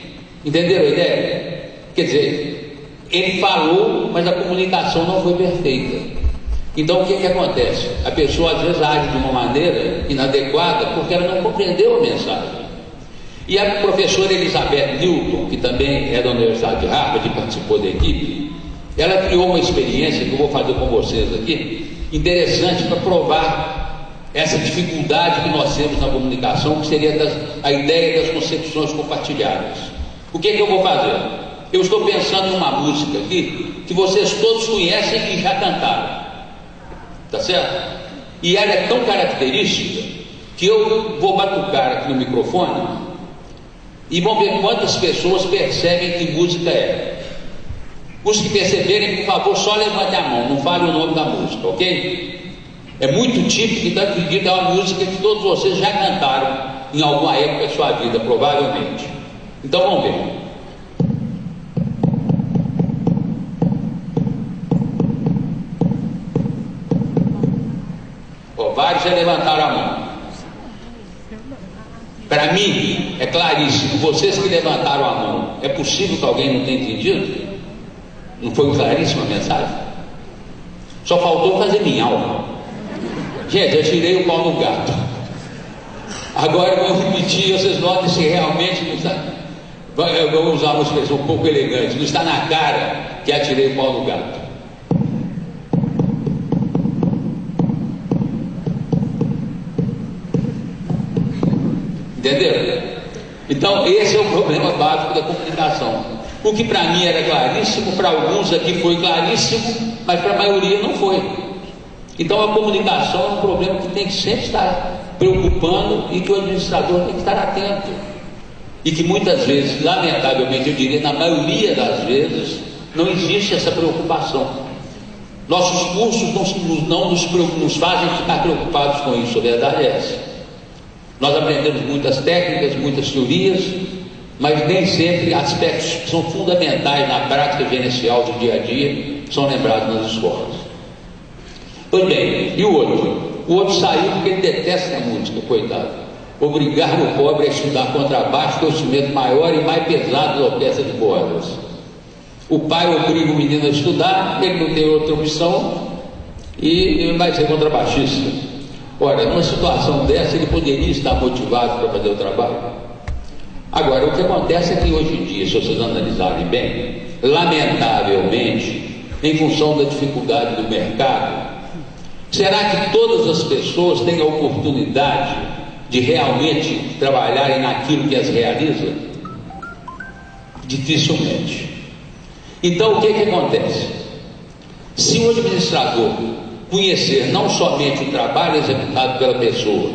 Entenderam a ideia? Quer dizer, ele falou, mas a comunicação não foi perfeita. Então o que acontece? A pessoa às vezes age de uma maneira inadequada porque ela não compreendeu a mensagem. E a professora Elizabeth Newton, que também é da Universidade de Harvard e participou da equipe, ela criou uma experiência que eu vou fazer com vocês aqui, interessante para provar essa dificuldade que nós temos na comunicação, que seria a ideia das concepções compartilhadas. O que eu vou fazer? Eu estou pensando numa música aqui que vocês todos conhecem e já cantaram. Tá certo? E ela é tão característica que eu vou batucar aqui no microfone e vamos ver quantas pessoas percebem que música é. Os que perceberem, por favor, só levantem a mão, não fale o nome da música, ok? É muito típico, então acredito que é uma música que todos vocês já cantaram em alguma época de sua vida, provavelmente. Então vamos ver. Vários já levantaram a mão. Para mim, é claríssimo. Vocês que levantaram a mão, é possível que alguém não tenha entendido? Não foi claríssima a mensagem? Só faltou fazer minhal. Gente, eu tirei o pau no gato. Agora eu vou repetir, vocês notem se realmente não está. Eu vou usar uma expressão um pouco elegante. Não está na cara que atirei o pau no gato. Entenderam? Então esse é o problema básico da comunicação. O que para mim era claríssimo, para alguns aqui foi claríssimo, mas para a maioria não foi. Então a comunicação é um problema que tem que sempre estar preocupando e que o administrador tem que estar atento. E que muitas vezes, lamentavelmente, eu diria, na maioria das vezes, não existe essa preocupação. Nossos cursos não nos fazem ficar preocupados com isso, a verdade é essa. Nós aprendemos muitas técnicas, muitas teorias, mas nem sempre aspectos que são fundamentais na prática gerencial do dia a dia são lembrados nas escolas. Pois bem, e o outro? O outro saiu porque ele detesta a música, coitado. Obrigar o pobre a estudar contrabaixo, que é o instrumento maior e mais pesado da orquestra de cordas. O pai obriga o menino a estudar, ele não tem outra opção e ele vai ser contrabaixista. Ora, numa situação dessa, ele poderia estar motivado para fazer o trabalho. Agora, o que acontece é que hoje em dia, se vocês analisarem bem, lamentavelmente, em função da dificuldade do mercado, será que todas as pessoas têm a oportunidade de realmente trabalharem naquilo que as realiza? Dificilmente. Então, o que acontece? Se o administrador conhecer não somente o trabalho executado pela pessoa,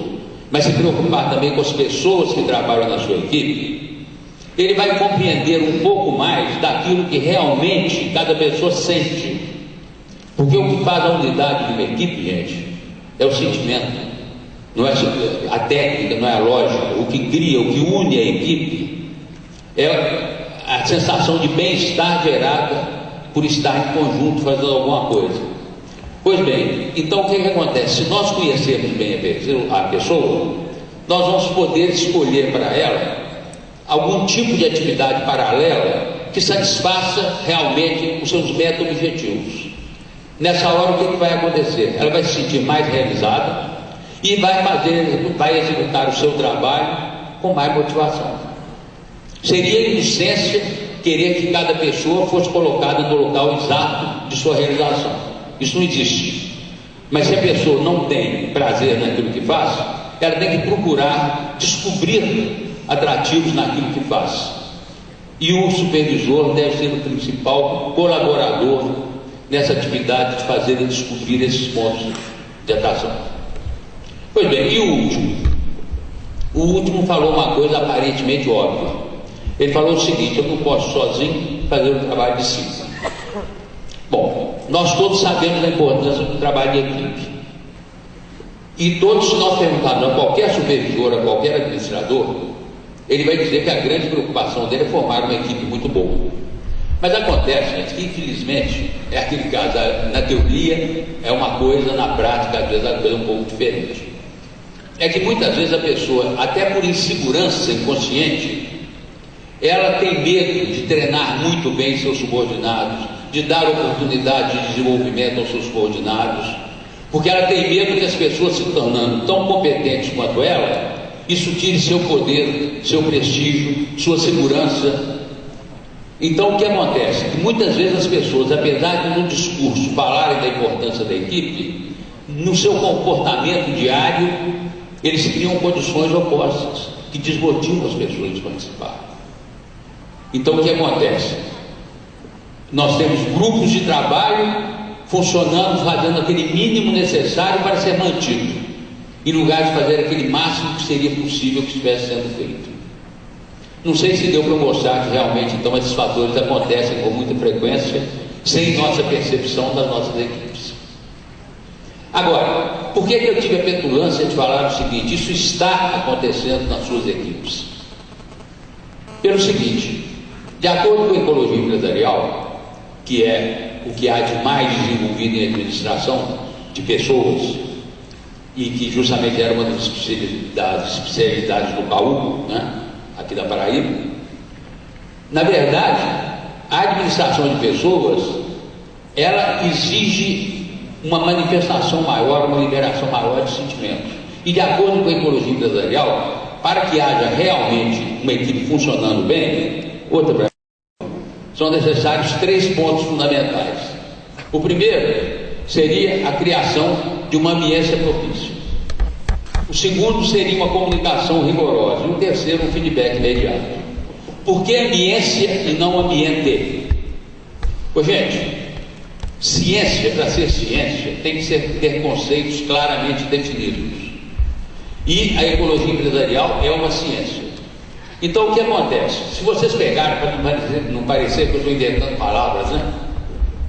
mas se preocupar também com as pessoas que trabalham na sua equipe, ele vai compreender um pouco mais daquilo que realmente cada pessoa sente. Porque o que faz a unidade de uma equipe, gente, é o sentimento, não é a técnica, não é a lógica. O que cria, o que une a equipe é a sensação de bem-estar gerada por estar em conjunto fazendo alguma coisa. Pois bem, então o que acontece? Se nós conhecermos bem a pessoa, nós vamos poder escolher para ela algum tipo de atividade paralela que satisfaça realmente os seus meta-objetivos. Nessa hora, o que vai acontecer? Ela vai se sentir mais realizada e vai executar o seu trabalho com mais motivação. Seria inocência querer que cada pessoa fosse colocada no local exato de sua realização. Isso não existe. Mas se a pessoa não tem prazer naquilo que faz, ela tem que procurar descobrir atrativos naquilo que faz. E o supervisor deve ser o principal colaborador nessa atividade de fazer e descobrir esses pontos de atração. Pois bem, e o último? O último falou uma coisa aparentemente óbvia. Ele falou o seguinte: eu não posso sozinho fazer o trabalho de 5. Bom, nós todos sabemos a importância do trabalho de equipe. E todos, se nós perguntarmos a qualquer supervisor, a qualquer administrador, ele vai dizer que a grande preocupação dele é formar uma equipe muito boa. Mas acontece, gente, que infelizmente é aquele caso, na teoria é uma coisa, na prática às vezes a coisa é um pouco diferente. É que muitas vezes a pessoa, até por insegurança inconsciente, ela tem medo de treinar muito bem seus subordinados, de dar oportunidade de desenvolvimento aos seus subordinados, porque ela tem medo que as pessoas se tornando tão competentes quanto ela, isso tire seu poder, seu prestígio, sua segurança. Então o que acontece? Que muitas vezes as pessoas, apesar de no discurso falarem da importância da equipe, no seu comportamento diário, eles criam condições opostas, que desmotivam as pessoas de participar. Então o que acontece? Nós temos grupos de trabalho funcionando, fazendo aquele mínimo necessário para ser mantido, em lugar de fazer aquele máximo que seria possível que estivesse sendo feito. Não sei se deu para mostrar que realmente então esses fatores acontecem com muita frequência, sem nossa percepção das nossas equipes. Agora, por que eu tive a petulância de falar o seguinte? Isso está acontecendo nas suas equipes. Pelo seguinte: de acordo com a ecologia empresarial, que é o que há de mais desenvolvido em administração de pessoas, e que justamente era uma das especialidades do CAU, né, aqui da Paraíba, na verdade, a administração de pessoas, ela exige uma manifestação maior, uma liberação maior de sentimentos. E de acordo com a ecologia empresarial, para que haja realmente uma equipe funcionando bem, são necessários 3 pontos fundamentais. O primeiro seria a criação de uma ambiência propícia. O segundo seria uma comunicação rigorosa. E o terceiro, um feedback imediato. Por que ambiência e não ambiente? Pois, gente, ciência, para ser ciência, tem que ter conceitos claramente definidos. E a ecologia empresarial é uma ciência. Então, o que acontece? Se vocês pegarem, para não parecer que eu estou inventando palavras, né?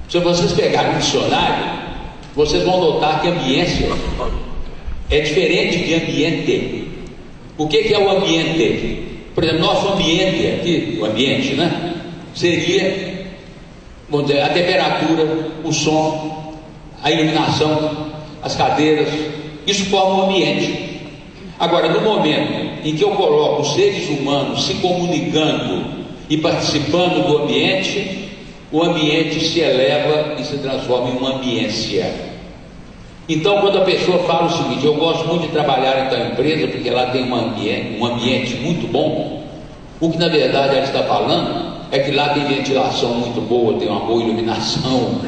Se vocês pegarem um dicionário, vocês vão notar que ambiência é diferente de ambiente. O que é o ambiente? Por exemplo, nosso ambiente aqui, o ambiente, né? Seria, vamos dizer, a temperatura, o som, a iluminação, as cadeiras. Isso forma um ambiente. Agora, no momento em que eu coloco os seres humanos se comunicando e participando do ambiente, o ambiente se eleva e se transforma em uma ambiência. Então, quando a pessoa fala o seguinte: eu gosto muito de trabalhar em tal empresa porque lá tem um ambiente muito bom, o que na verdade ela está falando é que lá tem ventilação muito boa, tem uma boa iluminação,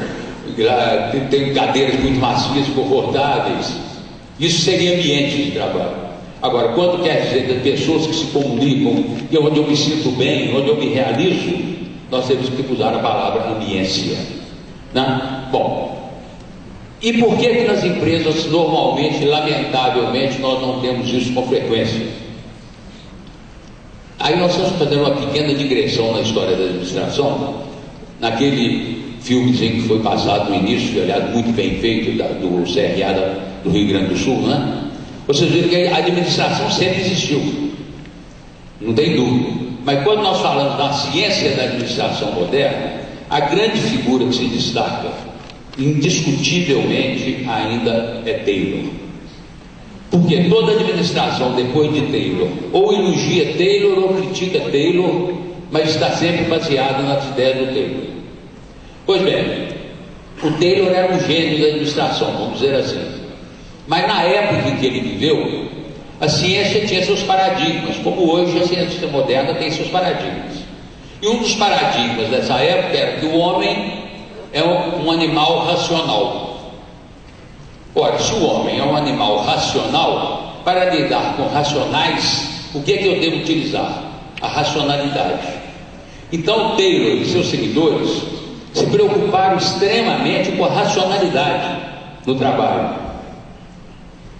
lá tem cadeiras muito macias e confortáveis. Isso seria ambiente de trabalho. Agora, quando quer dizer de pessoas que se comunicam, e onde eu me sinto bem, onde eu me realizo, nós temos que usar a palavra ambiência, né? Bom, E por que que nas empresas, normalmente, lamentavelmente, nós não temos isso com frequência? Aí nós estamos fazendo uma pequena digressão na história da administração, naquele filmezinho que foi passado no início, aliás, muito bem feito, do CRA do Rio Grande do Sul, né? Vocês viram que a administração sempre existiu, não tem dúvida. Mas quando nós falamos da ciência da administração moderna, a grande figura que se destaca, indiscutivelmente, ainda é Taylor. Porque toda administração, depois de Taylor, ou elogia Taylor ou critica Taylor, mas está sempre baseada nas ideias do Taylor. Pois bem, o Taylor era um gênio da administração, vamos dizer assim. Mas na época em que ele viveu, a ciência tinha seus paradigmas, como hoje a ciência moderna tem seus paradigmas. E um dos paradigmas dessa época era que o homem é um animal racional. Ora, se o homem é um animal racional, para lidar com racionais, o que é que eu devo utilizar? A racionalidade. Então Taylor e seus seguidores se preocuparam extremamente com a racionalidade no trabalho.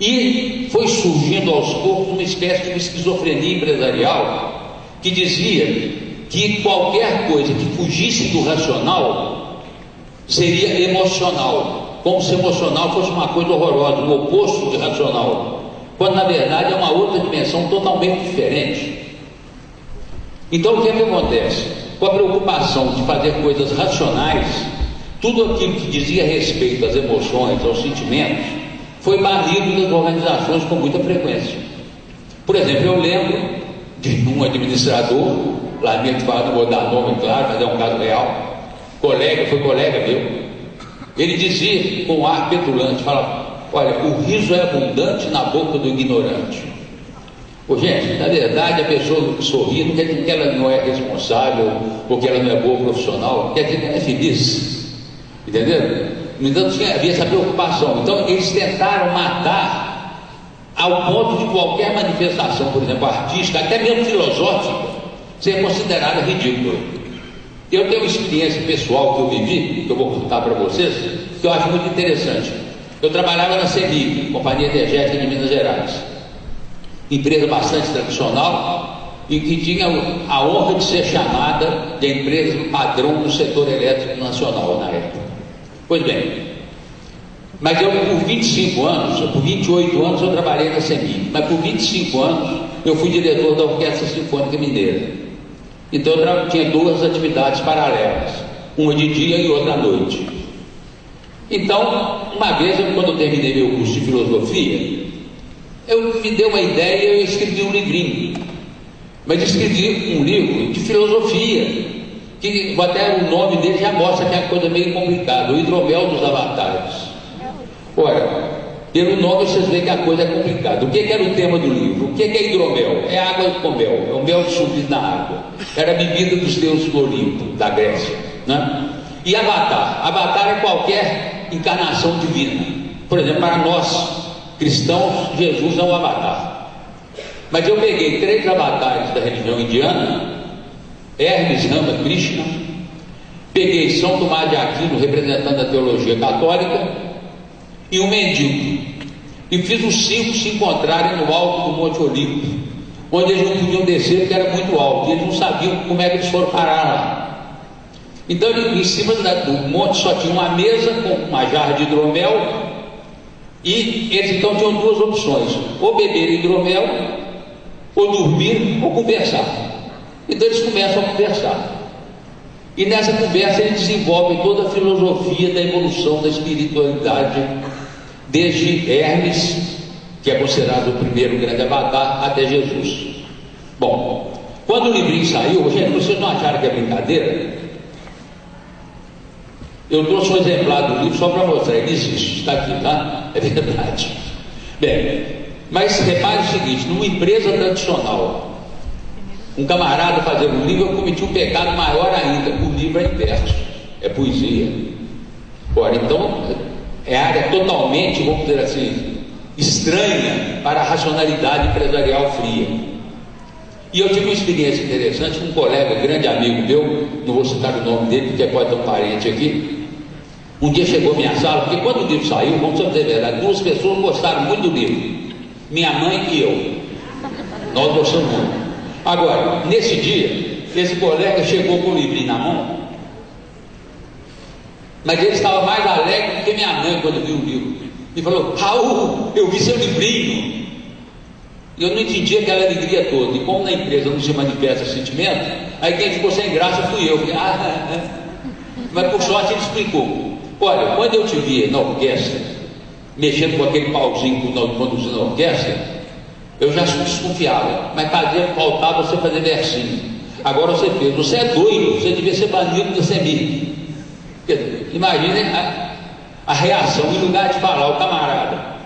E foi surgindo aos poucos uma espécie de uma esquizofrenia empresarial que dizia que qualquer coisa que fugisse do racional seria emocional, como se emocional fosse uma coisa horrorosa, o oposto de racional, quando na verdade é uma outra dimensão totalmente diferente. Então o que é que acontece? Com a preocupação de fazer coisas racionais, tudo aquilo que dizia respeito às emoções, aos sentimentos, foi barrido das organizações com muita frequência. Por exemplo, eu lembro de um administrador, lamento falar, não vou dar nome, claro, mas é um caso real, foi colega meu, ele dizia com um ar petulante, falava: olha, o riso é abundante na boca do ignorante. Pô, gente, na verdade a pessoa que sorri não quer dizer que ela não é responsável ou que ela não é boa profissional, quer dizer que ela é feliz, entendeu? No entanto, havia essa preocupação. Então, eles tentaram matar ao ponto de qualquer manifestação, por exemplo, artística, até mesmo filosófica, ser considerada ridícula. Eu tenho uma experiência pessoal que eu vivi, que eu vou contar para vocês, que eu acho muito interessante. Eu trabalhava na CEMIG, Companhia Energética de Minas Gerais, empresa bastante tradicional e que tinha a honra de ser chamada de empresa padrão do setor elétrico nacional na época. Pois bem, mas eu por 25 anos, por 28 anos eu trabalhei na CEMIG, mas por 25 anos eu fui diretor da Orquestra Sinfônica Mineira. Então eu tinha duas atividades paralelas, uma de dia e outra à noite. Então, uma vez, quando eu terminei meu curso de filosofia, me deu uma ideia e eu escrevi um livrinho. Mas escrevi um livro de filosofia, que até o nome dele já mostra que é uma coisa meio complicada, o Hidromel dos Avatares. Ora, pelo nome vocês veem que a coisa é complicada. O que era o tema do livro? O que é hidromel? É água com mel, é o mel dissolvido na água. Era a bebida dos deuses do Olimpo, da Grécia, né? E Avatar? Avatar é qualquer encarnação divina. Por exemplo, para nós cristãos, Jesus é um avatar. Mas eu peguei 3 avatares da religião indiana: Hermes, Rama, Krishna. Peguei São Tomás de Aquino, representando a teologia católica, e um mendigo, e fiz os 5 se encontrarem no alto do Monte Olimpo, onde eles não podiam descer porque era muito alto, e eles não sabiam como é que eles foram parar lá. Então, em cima do monte só tinha uma mesa com uma jarra de hidromel, e eles então tinham 2 opções: ou beber hidromel, ou dormir, ou conversar. Então eles começam a conversar, e nessa conversa eles desenvolvem toda a filosofia da evolução da espiritualidade, desde Hermes, que é considerado o primeiro grande avatar, até Jesus. Bom, quando o livrinho saiu, gente, vocês não acharam que é brincadeira? Eu trouxe um exemplar do livro só para mostrar, ele existe, está aqui, tá? É verdade. Bem, mas repare o seguinte: numa empresa tradicional, um camarada fazendo um livro, eu cometi um pecado maior ainda. O livro é inverso, é poesia. Ora, então, é área totalmente, vamos dizer assim, estranha para a racionalidade empresarial fria. E eu tive uma experiência interessante com um colega, grande amigo meu, não vou citar o nome dele porque pode ter um parente aqui, Um dia chegou à minha sala, porque quando o livro saiu, vamos dizer a verdade, 2 pessoas gostaram muito do livro, minha mãe e eu. Nós gostamos muito. Agora, nesse dia, esse colega chegou com o livrinho na mão, mas ele estava mais alegre do que minha mãe quando viu o livro. E falou: Raul, eu vi seu livrinho. Eu não entendi aquela alegria toda. E como na empresa não se manifesta sentimento, aí quem ficou sem graça fui eu. Falei, mas por sorte ele explicou. Olha, quando eu te vi na orquestra, mexendo com aquele pauzinho conduzindo a orquestra, eu já desconfiava, mas faltava você fazer versinho. Agora você fez. Você é doido, você devia ser banido da CEMIG. Imagine a reação. Em lugar de falar, o camarada,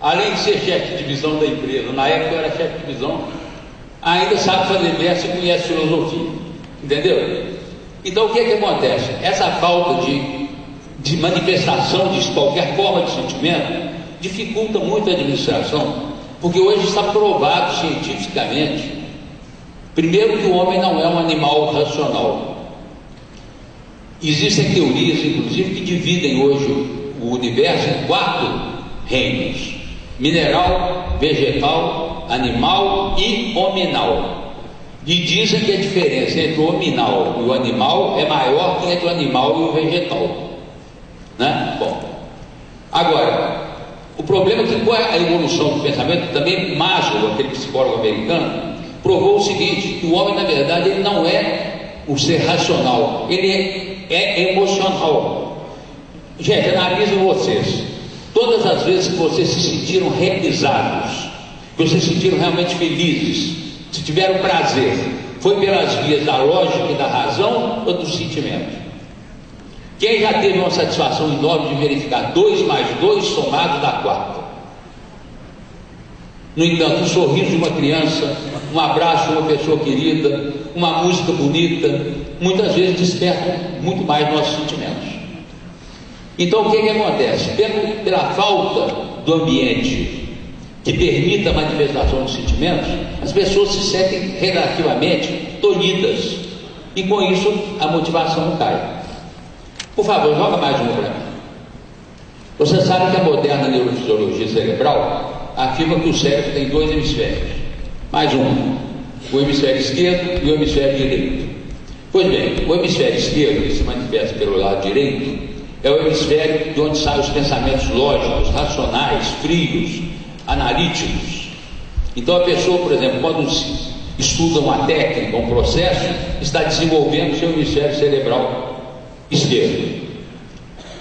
além de ser chefe de divisão da empresa, na época eu era chefe de divisão, ainda sabe fazer verso e conhece filosofia. Entendeu? Então o que é que acontece? Essa falta de manifestação de qualquer forma de sentimento dificulta muito a administração, porque hoje está provado cientificamente, primeiro, que o homem não é um animal racional. Existem teorias, inclusive, que dividem hoje o universo em 4 reinos: mineral, vegetal, animal e hominal. E dizem que a diferença entre o hominal e o animal é maior que entre o animal e o vegetal, né? Bom, agora, o problema é que com a evolução do pensamento, também Maslow, aquele psicólogo americano, provou o seguinte: que o homem, na verdade, ele não é um ser racional, ele é emocional. Gente, analisem vocês. Todas as vezes que vocês se sentiram realizados, que vocês se sentiram realmente felizes, se tiveram prazer, foi pelas vias da lógica e da razão ou do sentimento? Quem já teve uma satisfação enorme de verificar 2 mais 2 somados dá 4? No entanto, um sorriso de uma criança, um abraço de uma pessoa querida, uma música bonita, muitas vezes despertam muito mais nossos sentimentos. Então o que acontece? Pela falta do ambiente que permita a manifestação de sentimentos, as pessoas se sentem relativamente tolhidas, e com isso a motivação cai. Por favor, joga mais uma para mim. Você sabe que a moderna neurofisiologia cerebral afirma que o cérebro tem 2 hemisférios, mais um, o hemisfério esquerdo e o hemisfério direito. Pois bem, o hemisfério esquerdo, que se manifesta pelo lado direito, é o hemisfério de onde saem os pensamentos lógicos, racionais, frios, analíticos. Então a pessoa, por exemplo, quando estuda uma técnica, um processo, está desenvolvendo o seu hemisfério cerebral esquerdo.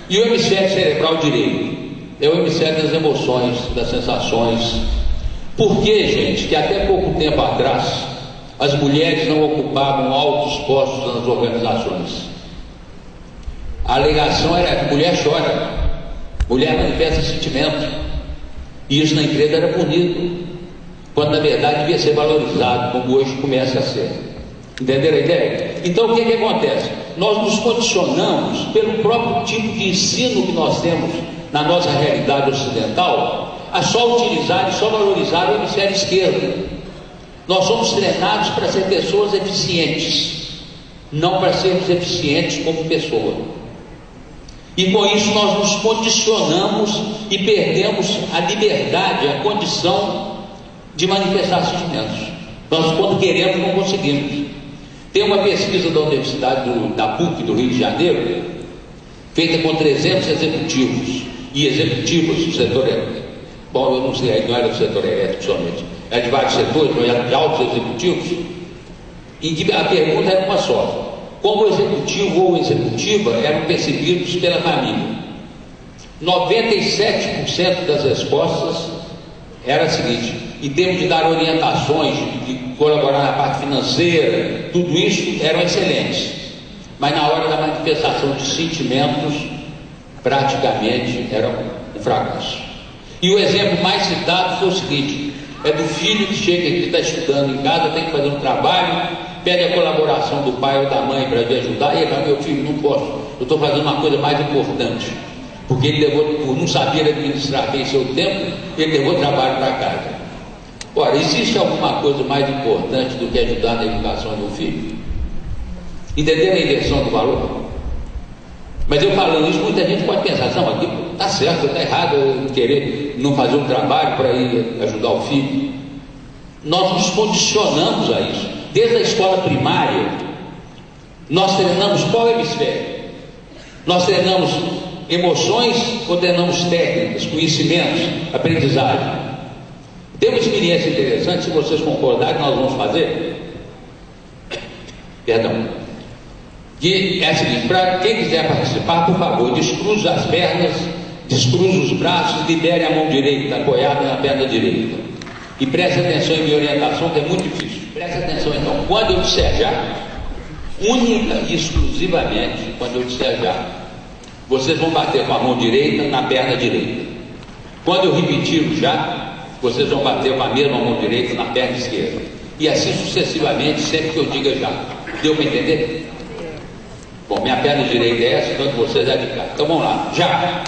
E o hemisfério cerebral direito é o hemisfério das emoções, das sensações. Por que, gente, que até pouco tempo atrás as mulheres não ocupavam altos postos nas organizações? A alegação era que mulher chora, mulher manifesta sentimento, e isso na empresa era punido, quando na verdade devia ser valorizado, como hoje começa a ser. Entenderam a ideia? Então o que acontece? Nós nos condicionamos pelo próprio tipo de ensino que nós temos na nossa realidade ocidental a só utilizar e só valorizar o hemisfério esquerdo. Nós somos treinados para ser pessoas eficientes, não para sermos eficientes como pessoa. E com isso nós nos condicionamos e perdemos a liberdade, a condição de manifestar sentimentos. Nós, quando queremos, não conseguimos. Tem uma pesquisa da Universidade da PUC do Rio de Janeiro, feita com 300 executivos e executivas do setor elétrico. Bom, eu não sei, não era do setor elétrico somente, é de vários setores, mas era de altos executivos, em que a pergunta era uma só: como o executivo ou executiva eram percebidos pela família? 97% das respostas era a seguinte: em termos de dar orientações, de colaborar na parte financeira, tudo isso eram excelentes, mas na hora da manifestação de sentimentos, praticamente era um fracasso. E o exemplo mais citado foi o seguinte: é do filho que chega aqui, está estudando em casa, tem que fazer um trabalho, pede a colaboração do pai ou da mãe para lhe ajudar, e ele fala: meu filho, não posso, eu estou fazendo uma coisa mais importante, porque ele levou, por não saber administrar bem seu tempo, ele levou trabalho para casa. Ora, existe alguma coisa mais importante do que ajudar na educação de um filho? Entenderam a inversão do valor? Mas eu falando isso, muita gente pode pensar, não, aqui está certo, está errado eu querer não fazer um trabalho para ir ajudar o filho. Nós nos condicionamos a isso. Desde a escola primária, nós treinamos qual hemisfério? Nós treinamos emoções ou treinamos técnicas, conhecimentos, aprendizagem? Tem uma experiência interessante, se vocês concordarem, nós vamos fazer. Perdão. Que é a seguinte, para quem quiser participar, por favor, descruze as pernas, descruze os braços, libere a mão direita, apoiada na perna direita. E preste atenção em minha orientação, que é muito difícil. Preste atenção então, quando eu disser já, única e exclusivamente, quando eu disser já, vocês vão bater com a mão direita na perna direita. Quando eu repetir o já, vocês vão bater com a mesma mão direita na perna esquerda. E assim sucessivamente, sempre que eu diga já. Deu para entender? Bom, minha perna direita é essa, então vocês é de cá. Então vamos lá. Já,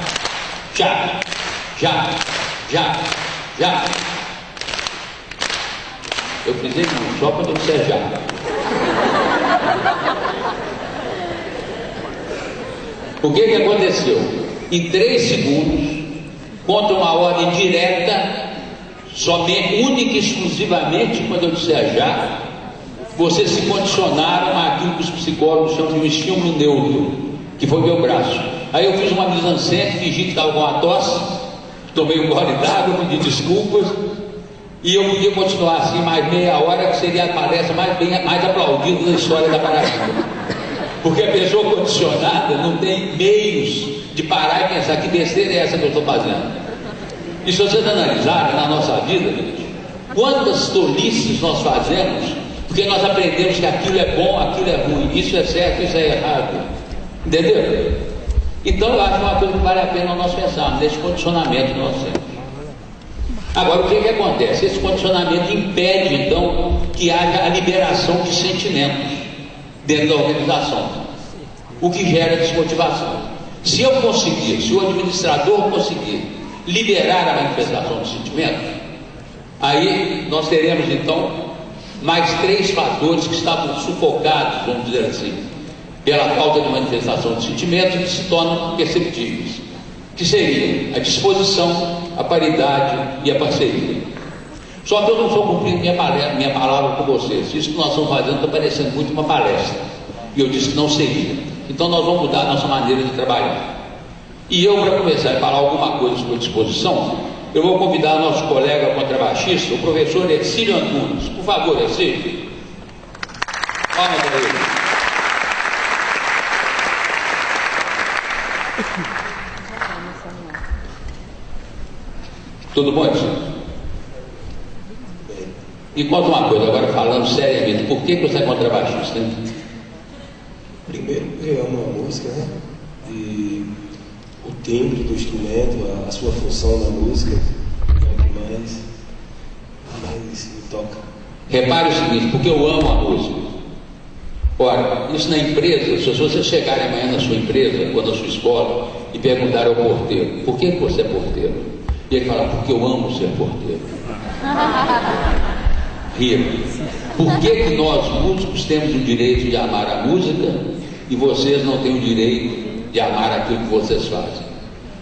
já, já, já, já. Eu frisei não, só quando eu disser já. O que aconteceu? Em 3 segundos, contra uma ordem direta, somente, única e exclusivamente, quando eu disser já, vocês se condicionaram àquilo que os psicólogos chamam de um estímulo neutro, que foi meu braço. Aí eu fiz uma mise-en-scène, fingi que estava com uma tosse, tomei um gole d'água, pedi desculpas, e eu podia continuar assim mais meia hora, que seria a palestra mais aplaudida da história da Paraíba. Porque a pessoa condicionada não tem meios de parar e pensar que besteira é essa que eu estou fazendo. E se vocês analisarem na nossa vida, gente, quantas tolices nós fazemos, porque nós aprendemos que aquilo é bom, aquilo é ruim, isso é certo, isso é errado. Entendeu? Então eu acho uma coisa que vale a pena nós pensarmos nesse condicionamento que nós temos. Agora, o que acontece? Esse condicionamento impede, então, que haja a liberação de sentimentos dentro da organização, o que gera desmotivação. Se eu conseguir, se o administrador conseguir liberar a manifestação de sentimentos, aí nós teremos, então, mais 3 fatores que estavam sufocados, vamos dizer assim, pela falta de manifestação de sentimentos, que se tornam perceptíveis, que seriam a disposição, a paridade e a parceria. Só que eu não estou cumprindo minha palavra com vocês. Isso que nós estamos fazendo está parecendo muito uma palestra, e eu disse que não seria. Então nós vamos mudar a nossa maneira de trabalhar. E eu, para começar a falar alguma coisa sobre disposição, eu vou convidar nosso colega contrabaixista, o professor Ercílio Antunes. Por favor, Ercílio. Palmas para ele. Tudo bom, Ercílio? Me conta uma coisa, agora falando seriamente, por que você é contrabaixista? Hein? Primeiro, eu amo a música, né? E o timbre do instrumento, a sua função na música, é o que mais me toca. Repare o seguinte, porque eu amo a música. Ora, isso na empresa, se vocês chegarem amanhã na sua empresa, ou na sua escola, e perguntarem ao porteiro, por que você é porteiro? E ele fala, porque eu amo ser porteiro. Ria. Por que nós, músicos, temos o direito de amar a música e vocês não têm o direito de amar aquilo que vocês fazem?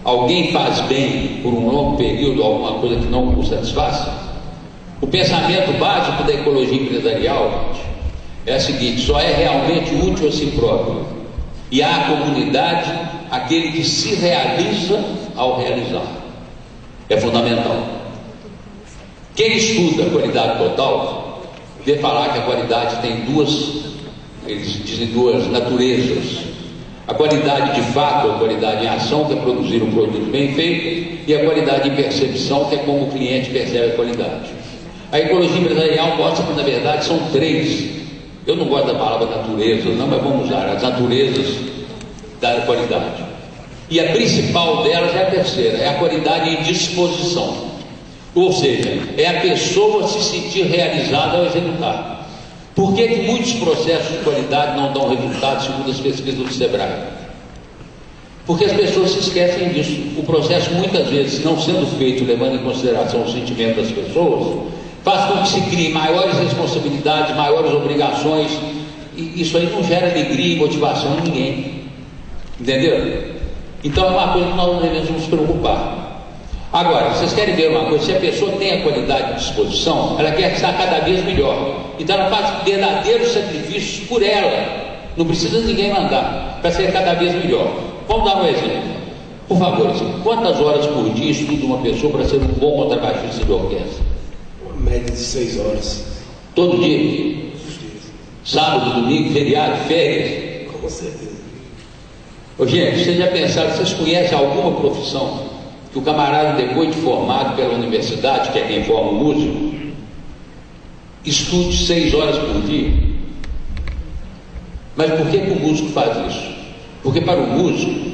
Alguém faz bem por um longo período alguma coisa que não o satisfaz? O pensamento básico da ecologia empresarial, gente, é o seguinte: só é realmente útil a si próprio e à comunidade aquele que se realiza ao realizar. É fundamental. Quem estuda a qualidade total vê falar que a qualidade tem eles dizem duas naturezas. A qualidade de fato, a qualidade em ação, que é produzir um produto bem feito, e a qualidade em percepção, que é como o cliente percebe a qualidade. A ecologia empresarial mostra que, na verdade, são 3. Eu não gosto da palavra natureza, não, mas vamos usar as naturezas da qualidade. E a principal delas é a terceira, é a qualidade em disposição. Ou seja, é a pessoa se sentir realizada ao executar. Por que muitos processos de qualidade não dão resultado, segundo as pesquisas do Sebrae? Porque as pessoas se esquecem disso. O processo, muitas vezes, não sendo feito levando em consideração o sentimento das pessoas, faz com que se criem maiores responsabilidades, maiores obrigações, e isso aí não gera alegria e motivação em ninguém. Entenderam? Então é uma coisa que nós devemos nos preocupar. Agora, vocês querem ver uma coisa? Se a pessoa tem a qualidade de disposição, ela quer estar cada vez melhor. Então ela faz verdadeiros sacrifícios por ela. Não precisa ninguém mandar para ser cada vez melhor. Vamos dar um exemplo. Por favor, quantas horas por dia estuda uma pessoa para ser um bom contrabaixista de orquestra? Uma média de 6 horas. Todo dia? Sábado, domingo, feriado, férias? Com certeza. Ô, gente, vocês já pensaram, vocês conhecem alguma profissão que o camarada, depois de formado pela universidade, que é quem forma o músico, estude 6 horas por dia? Mas por que o músico faz isso? Porque para o músico,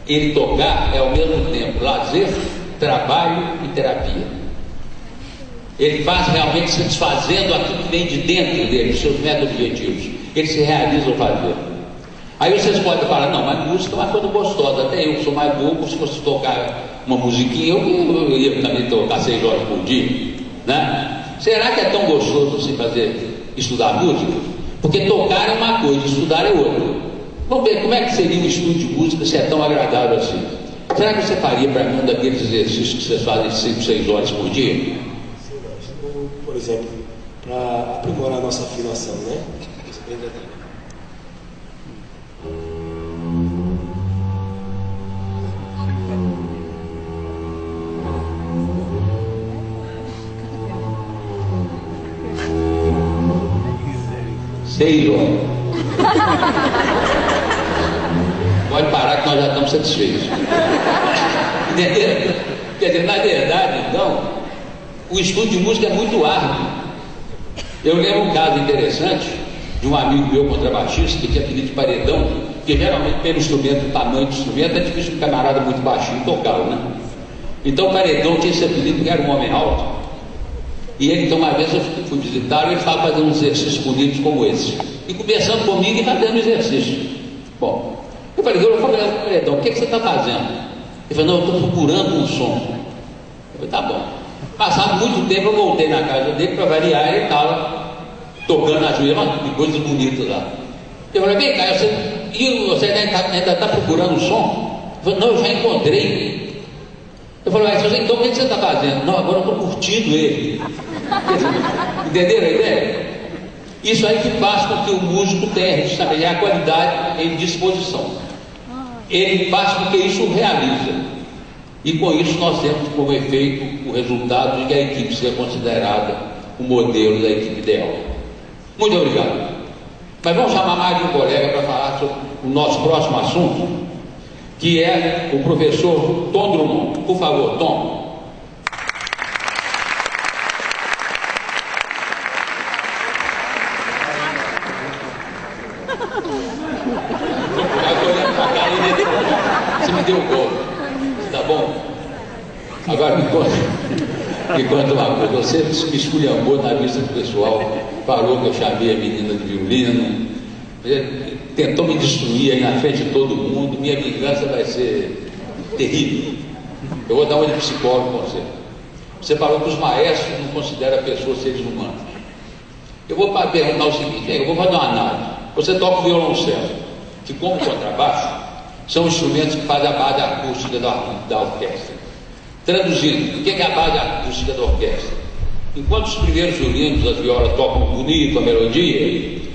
ele tocar é ao mesmo tempo lazer, trabalho e terapia. Ele faz realmente satisfazendo aquilo que vem de dentro dele, os seus meta-objetivos. Ele se realiza ao fazer. Aí vocês podem falar, não, mas música é uma coisa gostosa. Até eu que sou mais bobo, se fosse tocar uma musiquinha, eu ia também tocar 6 horas por dia, né? Será que é tão gostoso assim estudar música? Porque tocar é uma coisa, estudar é outra. Vamos ver como é que seria um estudo de música se é tão agradável assim. Será que você faria para mim um daqueles exercícios que vocês fazem 5, 6 horas por dia? Por exemplo, para aprimorar a nossa afinação, né? Seis horas. Pode parar que nós já estamos satisfeitos. Entenderam? Quer dizer, na verdade, então, o estudo de música é muito árduo. Eu lembro um caso interessante de um amigo meu contrabaixista que tinha apelido de paredão, porque geralmente pelo instrumento, o tamanho do instrumento, é difícil um camarada muito baixinho tocá-lo, né? Então o paredão tinha esse apelido porque era um homem alto. E ele, então, uma vez eu fui visitá-lo e ele estava fazendo uns exercícios bonitos como esse. E conversando comigo e fazendo exercício. Bom, eu falei, paredão, o que você está fazendo? Ele falou, não, eu estou procurando um som. Eu falei, tá bom. Passado muito tempo eu voltei na casa dele para variar e ele estava tocando a joelha, de coisas bonitas lá. Eu falei, vem cá, você ainda está procurando um som? Ele falou, não, eu já encontrei. Eu falei, mas então o que você está fazendo? Não, agora eu estou curtindo ele. Entenderam a ideia? Isso aí que faz com que o músico tenha justamente a qualidade em disposição. Ele faz com que isso realiza. E com isso nós temos como efeito o resultado de que a equipe seja considerada o modelo da equipe ideal. Muito obrigado. Mas vamos chamar mais de um colega para falar sobre o nosso próximo assunto, que é o professor Tom Drummond. Por favor, Tom. Você me deu o gol, tá bom? Agora me conta uma coisa. Você me esculhambou na vista do pessoal, falou que eu chamei a menina de violino, tentou me destruir aí na frente de todo mundo. Minha vingança vai ser terrível. Eu vou dar uma de psicólogo com você. Você falou que os maestros não consideram a pessoa seres humanos. Eu vou perguntar o seguinte, eu vou fazer uma análise. Você toca o violoncelo, que como contrabaixo, são instrumentos que fazem a base acústica da orquestra. Traduzindo, o que é a base acústica da orquestra? Enquanto os primeiros violinos, as violas tocam bonito a melodia,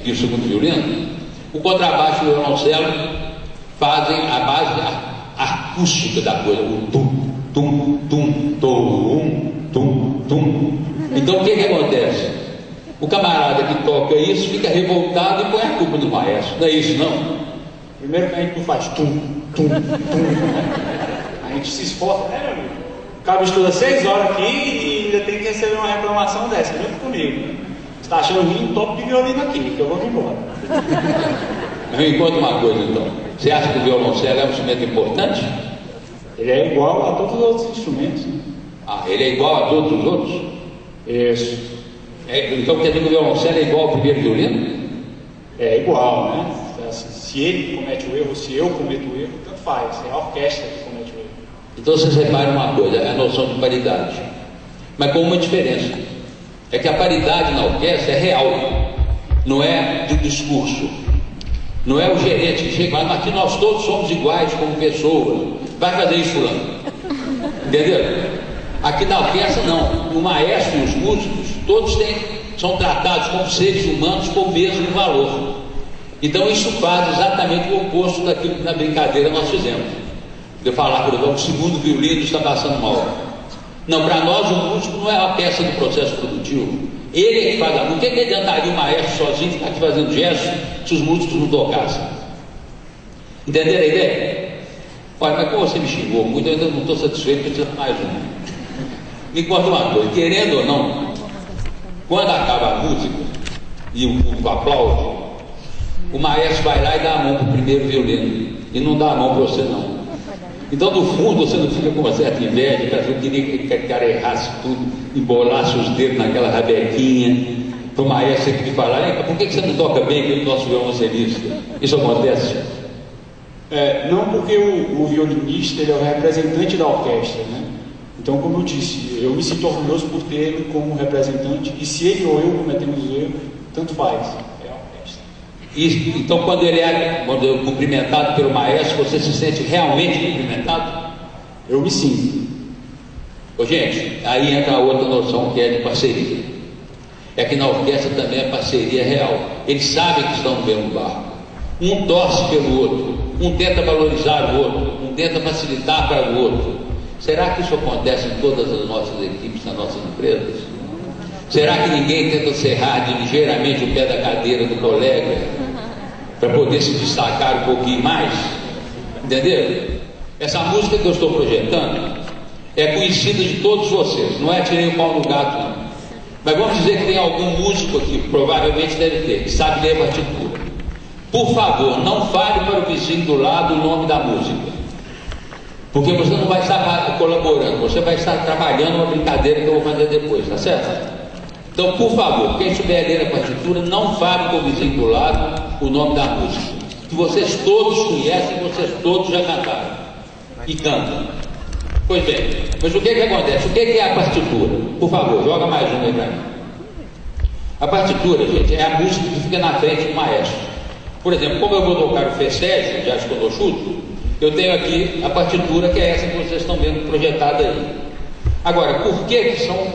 e o segundo violino, o contrabaixo e o violoncelo fazem a base acústica da coisa, o tum, tum, tum, tum, tum, tum. Então o que acontece? O camarada que toca isso fica revoltado e põe a culpa do maestro. Não é isso, não? Primeiro que a gente não faz tum, tum, tum. A gente se esforça, né, meu amigo? O cara estuda 6 horas aqui e ainda tem que receber uma reclamação dessa, junto comigo. Você está achando ruim, topo de violino aqui, que eu vou me embora. Me conta uma coisa então. Você acha que o violoncelo é um instrumento importante? Ele é igual a todos os outros instrumentos. Né? Ah, ele é igual a todos os outros? Isso. Então quer dizer que o violoncelo é igual ao primeiro violino? É igual, né? Se ele comete o erro, se eu cometo o erro, tanto faz. É a orquestra que comete o erro. Então vocês reparem uma coisa, é a noção de paridade. Mas com uma diferença. É que a paridade na orquestra é real, não é de discurso. Não é o gerente que chega lá, aqui nós todos somos iguais como pessoas. Vai fazer isso, fulano. Entendeu? Aqui na orquestra não. O maestro e os músicos, todos são tratados como seres humanos com o mesmo valor. Então isso faz exatamente o oposto daquilo que na brincadeira nós fizemos. De falar, por exemplo, o segundo violino está passando mal. Não, para nós o músico não é a peça do processo produtivo. Ele é que faz a música. O que adiantaria o maestro sozinho ficar aqui fazendo gesto se os músicos não tocassem? Entenderam a ideia? Olha, mas como você me xingou muito, eu ainda não estou satisfeito, preciso de mais um. Me conta uma coisa, querendo ou não, quando acaba a música e o público aplaude, o maestro vai lá e dá a mão para o primeiro violino e não dá a mão para você não. Então, no fundo, você não fica com uma certa inveja, porque eu queria que o cara errasse tudo, embolasse os dedos naquela rabequinha, para o maestro aqui falar, por que você não toca bem aqui no nosso violoncelista? Isso acontece? Não, porque o violinista ele é o representante da orquestra, né? Então, como eu disse, eu me sinto orgulhoso por ter ele como representante, e se ele ou eu cometemos erro, tanto faz. Então, quando ele é cumprimentado pelo maestro, você se sente realmente cumprimentado? Eu me sinto. Gente, aí entra a outra noção que é de parceria. É que na orquestra também a parceria é real. Eles sabem que estão no mesmo barco. Um torce pelo outro, um tenta valorizar o outro, um tenta facilitar para o outro. Será que isso acontece em todas as nossas equipes, nas nossas empresas? Será que ninguém tenta serrar ligeiramente o pé da cadeira do colega para poder se destacar um pouquinho mais? Entenderam? Essa música que eu estou projetando é conhecida de todos vocês, não é tirei o pau no gato não. Mas vamos dizer que tem algum músico aqui, provavelmente deve ter, que sabe ler a partitura. Por favor, não fale para o vizinho do lado o nome da música, porque você não vai estar colaborando, você vai estar trabalhando uma brincadeira que eu vou fazer depois, tá certo? Então, por favor, quem souber ler a partitura, não fale com o vizinho do lado o nome da música, que vocês todos conhecem, vocês todos já cantaram e cantam. Pois bem, mas o que acontece? O que é a partitura? Por favor, joga mais um aí para mim. A partitura, gente, é a música que fica na frente do maestro. Por exemplo, como eu vou tocar o festejo, já que eu chuto, eu tenho aqui a partitura, que é essa que vocês estão vendo projetada aí. Agora, por que são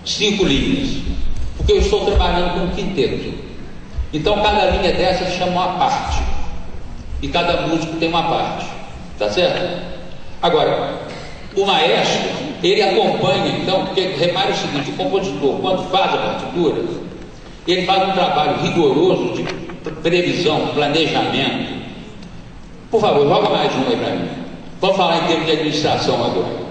5 linhas? Porque eu estou trabalhando com um quinteto. Então cada linha dessas chama uma parte, e cada músico tem uma parte, tá certo? Agora, o maestro, ele acompanha, então, porque repare o seguinte, o compositor, quando faz a partitura, ele faz um trabalho rigoroso de previsão, planejamento. Por favor, joga mais um aí para mim. Vamos falar em termos de administração agora.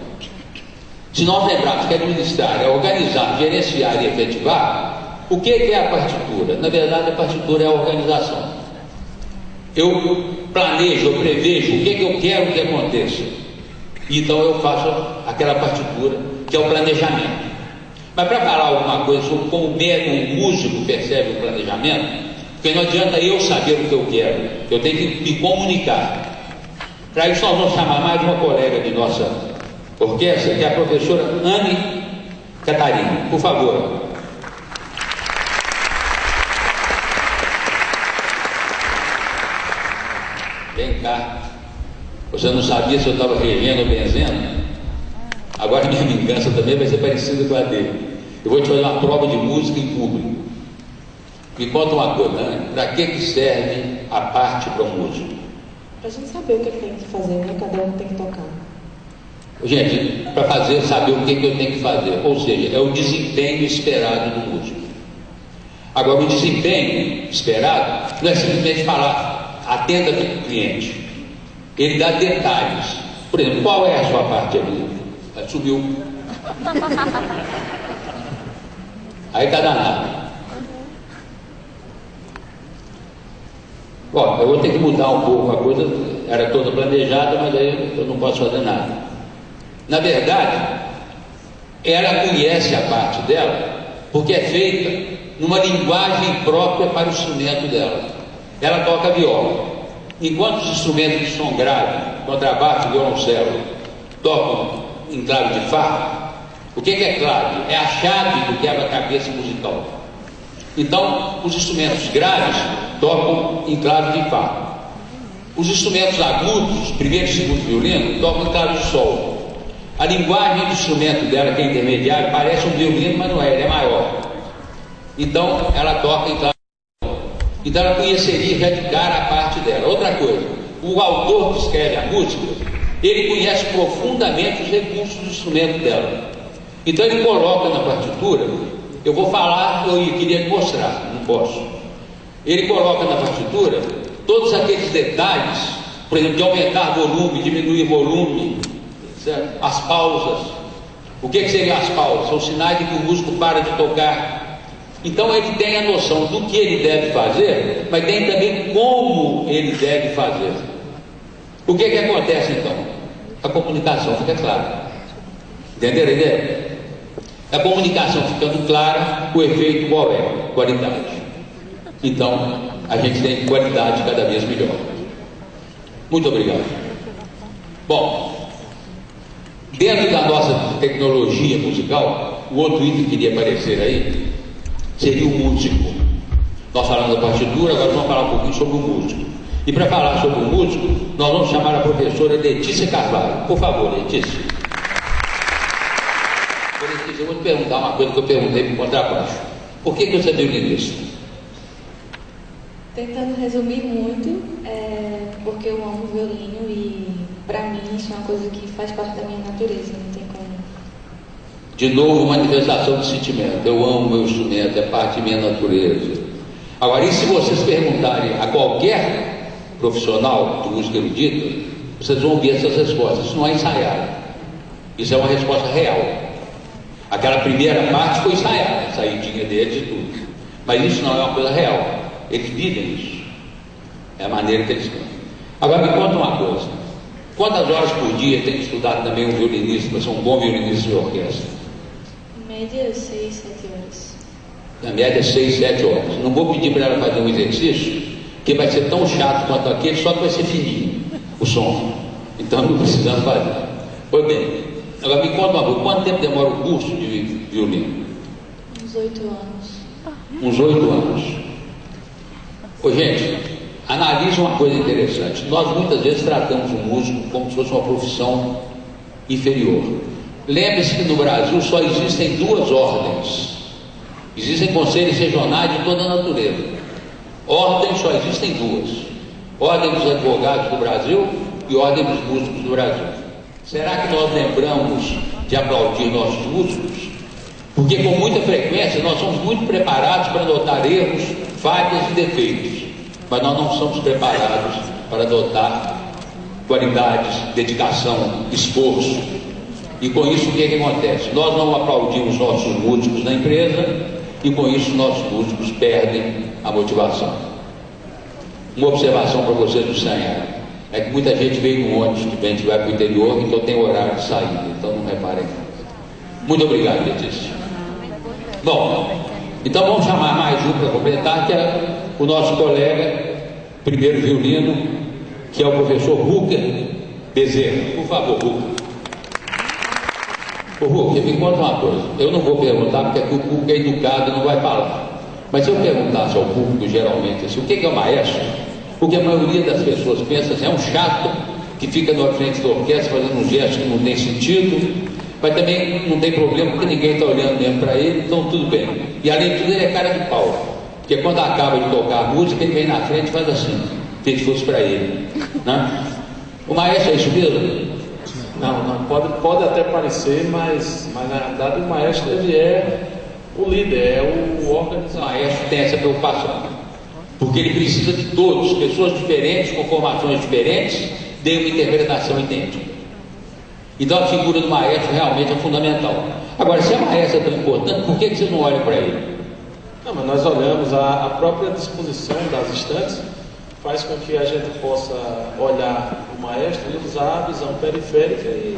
Se nós lembrarmos que administrar é organizar, gerenciar e efetivar, o que é a partitura? Na verdade, a partitura é a organização. Eu planejo, eu prevejo o que eu quero que aconteça. Então eu faço aquela partitura, que é o planejamento. Mas para falar alguma coisa sobre como um músico percebe o planejamento, porque não adianta eu saber o que eu quero, eu tenho que me comunicar. Para isso nós vamos chamar mais uma colega de nossa orquestra, que é a professora Anne Catarina. Por favor. Vem cá. Você não sabia se eu estava regendo ou benzendo? Agora minha vingança também vai ser parecida com a dele. Eu vou te fazer uma prova de música em público. Me conta uma coisa, né? Para que serve a parte para um músico? Para a gente saber o que tem que fazer, né? Cada um tem que tocar. Gente, para saber o que eu tenho que fazer, ou seja, é o desempenho esperado do músico. Agora, o desempenho esperado não é simplesmente falar, atenda o cliente. Ele dá detalhes. Por exemplo, qual é a sua parte ali? Subiu. Aí está danado. Bom, eu vou ter que mudar um pouco a coisa, era toda planejada, mas aí eu não posso fazer nada. Na verdade, ela conhece a parte dela, porque é feita numa linguagem própria para o instrumento dela. Ela toca viola. Enquanto os instrumentos de som grave, contrabaixo, violoncelo, tocam em clave de Fá, o que é clave? É a chave do quebra-cabeça musical. Então, os instrumentos graves tocam em clave de Fá. Os instrumentos agudos, primeiro e segundo violino, tocam em clave de sol. A linguagem do instrumento dela, que é intermediário, parece um violino, mas não é, ele é maior. Então, ela toca em clave de sol. Então, ela conheceria já de cara a parte dela. Outra coisa, o autor que escreve a música, ele conhece profundamente os recursos do instrumento dela. Então, ele coloca na partitura, eu vou falar, eu queria mostrar, não posso. Ele coloca na partitura todos aqueles detalhes, por exemplo, de aumentar volume, diminuir volume, certo? As pausas. O que seriam as pausas? São sinais de que o músico para de tocar. Então ele tem a noção do que ele deve fazer, mas tem também como ele deve fazer. O que acontece então? A comunicação fica clara. Entenderam a ideia? A comunicação ficando clara, o efeito qual é? Qualidade. Então, a gente tem qualidade cada vez melhor. Muito obrigado. Bom, dentro da nossa tecnologia musical, o outro item que iria aparecer aí seria o músico. Nós falamos da partitura, agora vamos falar um pouquinho sobre o músico. E para falar sobre o músico, nós vamos chamar a professora Letícia Carvalho. Por favor, Letícia. Eu vou te perguntar uma coisa que eu perguntei para o contrabaixo. Por que você é violinista? Tentando resumir muito, porque eu amo violino e para mim isso é uma coisa que faz parte da minha natureza, não tem como. De novo, manifestação de sentimento. Eu amo meu instrumento, é parte de minha natureza. Agora, e se vocês perguntarem a qualquer profissional de música erudita, vocês vão ouvir essas respostas. Isso não é ensaiado. Isso é uma resposta real. Aquela primeira parte foi ensaiada, a saidinha deles e tudo. Mas isso não é uma coisa real. Eles vivem isso. É a maneira que eles cantam. Agora me conta uma coisa. Quantas horas por dia tem que estudar também um violinista para ser um bom violinista de orquestra? Em média, 6, 7 horas. Na média, 6, 7 horas. Não vou pedir para ela fazer um exercício que vai ser tão chato quanto aquele, só que vai ser fininho o som. Então não precisamos fazer. Pois bem, agora me conta uma coisa. Quanto tempo demora o curso de violino? Uns 8 anos. Uns 8 anos. Ô, gente, analise uma coisa interessante. Nós muitas vezes tratamos o músico como se fosse uma profissão inferior. Lembre-se que no Brasil só existem 2 ordens. Existem conselhos regionais de toda a natureza. Ordens só existem 2. Ordem dos advogados do Brasil e ordem dos músicos do Brasil. Será que nós lembramos de aplaudir nossos músicos? Porque com muita frequência nós somos muito preparados para notar erros, falhas e defeitos, mas nós não somos preparados para adotar qualidades, dedicação, esforço. E com isso o que acontece? Nós não aplaudimos nossos músicos na empresa e com isso nossos músicos perdem a motivação. Uma observação para vocês do Sanhar é que muita gente veio no ônibus que vai para o interior, então tem horário de saída, então não reparem. Muito obrigado, Letícia. Bom, então vamos chamar mais um para completar, que é o nosso colega, primeiro violino, que é o professor Rucker Bezerra. Por favor, Rucker. Ô Rucker, me conta uma coisa. Eu não vou perguntar porque aqui o público é educado e não vai falar. Mas se eu perguntasse ao público, geralmente, assim, o que é o maestro? Porque a maioria das pessoas pensa assim, é um chato que fica na frente da orquestra fazendo um gesto que não tem sentido, mas também não tem problema porque ninguém está olhando mesmo para ele, então tudo bem. E além de tudo, ele é cara de pau. Porque quando acaba de tocar a música, ele vem na frente e faz assim, se fosse para ele. Né? O maestro é isso mesmo? Não, pode até parecer, mas na verdade o maestro ele é o líder, é o organizador. O maestro tem essa preocupação, porque ele precisa de todos, pessoas diferentes, com formações diferentes, deem uma interpretação idêntica. Então a figura do maestro realmente é fundamental. Agora, se a maestra é tão importante, por que vocês não olham para ele? Não, mas nós olhamos a própria disposição das estantes, faz com que a gente possa olhar o maestro e usar a visão periférica e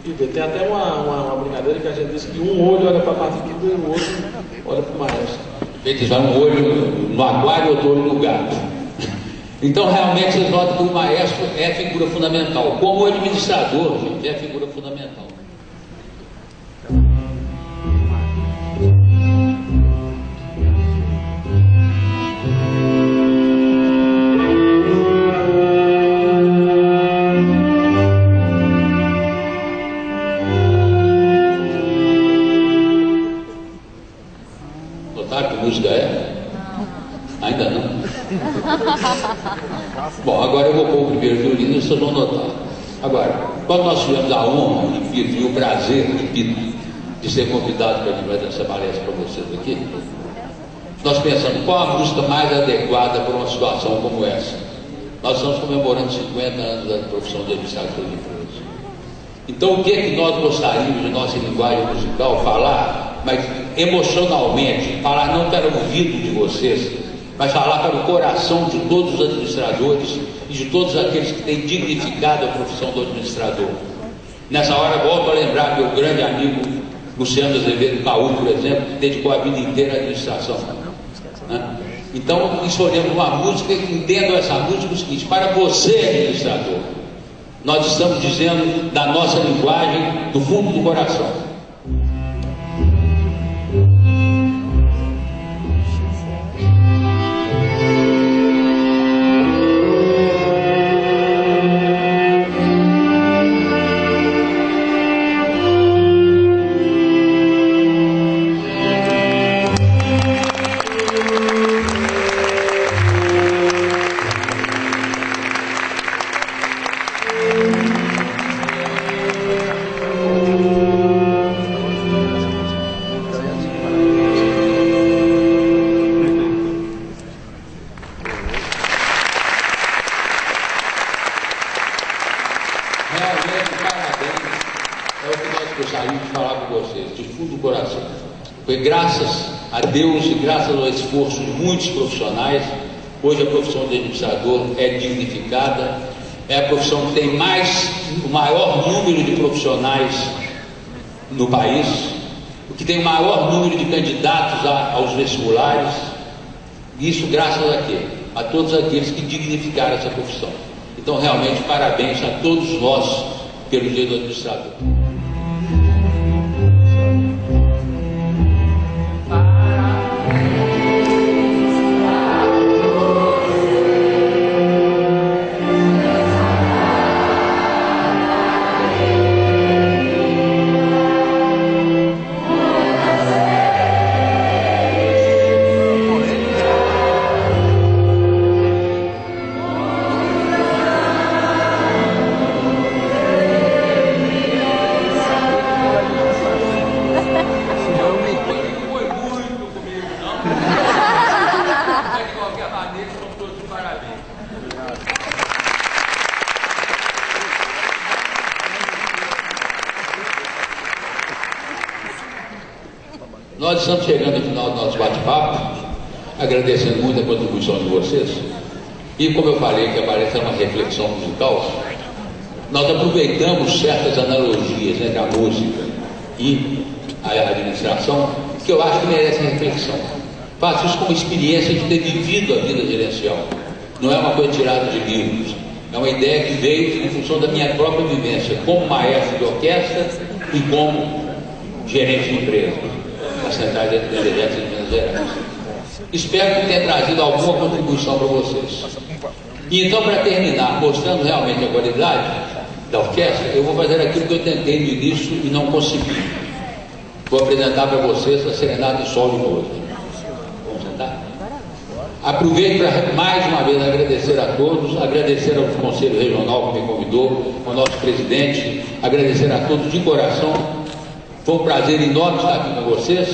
ver. Tem até uma brincadeira que a gente diz que um olho olha para a partitura e o outro olha para o maestro. Eles vai um olho no aquário e outro olho no gato. Então realmente vocês notam que o maestro é a figura fundamental. Como o administrador, gente, é a figura fundamental. Bom, agora eu vou pôr o primeiro violino e vocês vão notar. Agora, quando nós tivemos a honra e o prazer, repito, de ser convidado para vir essa palestra para vocês aqui, nós pensamos qual a música mais adequada para uma situação como essa. Nós estamos comemorando 50 anos da profissão de administrador de empresas. Então, o que é que nós gostaríamos de nossa linguagem musical falar, mas emocionalmente, falar não para o ouvido de vocês, mas falar para o coração de todos os administradores e de todos aqueles que têm dignificado a profissão do administrador. Nessa hora, volto a lembrar meu grande amigo Luciano Azevedo Paul, por exemplo, que dedicou a vida inteira à administração. Né? Então, escolhemos uma música que entendam essa música o seguinte: para você, administrador, nós estamos dizendo da nossa linguagem, do fundo do coração. Graças a Deus e graças ao esforço de muitos profissionais, hoje a profissão de administrador é dignificada, é a profissão que tem o maior número de profissionais no país, que tem o maior número de candidatos aos vestibulares. Isso graças a quê? A todos aqueles que dignificaram essa profissão. Então, realmente, parabéns a todos nós pelo Dia do Administrador. Nós estamos chegando ao final do nosso bate-papo, agradecendo muito a contribuição de vocês. E como eu falei que a palestra é uma reflexão musical, nós aproveitamos certas analogias entre a música e a administração, que eu acho que merecem reflexão. Faço isso como experiência de ter vivido a vida gerencial. Não é uma coisa tirada de livros. É uma ideia que veio em função da minha própria vivência, como maestro de orquestra e como gerente de empresa, nas centrais energéticas de Minas Gerais. Espero que tenha trazido alguma contribuição para vocês. E então, para terminar, mostrando realmente a qualidade da orquestra, eu vou fazer aquilo que eu tentei no início e não consegui. Vou apresentar para vocês a Serenata em Sol de Novo. Vamos sentar? Aproveito para mais uma vez agradecer a todos, agradecer ao Conselho Regional que me convidou, ao nosso presidente, agradecer a todos de coração. Foi um prazer enorme estar aqui com vocês.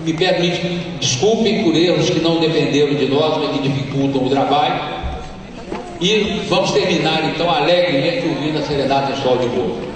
Me desculpem por erros que não dependeram de nós, mas que dificultam o trabalho. E vamos terminar então alegremente ouvindo a Serenata em Sol de Novo.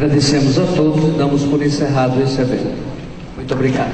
Agradecemos a todos e damos por encerrado esse evento. Muito obrigado.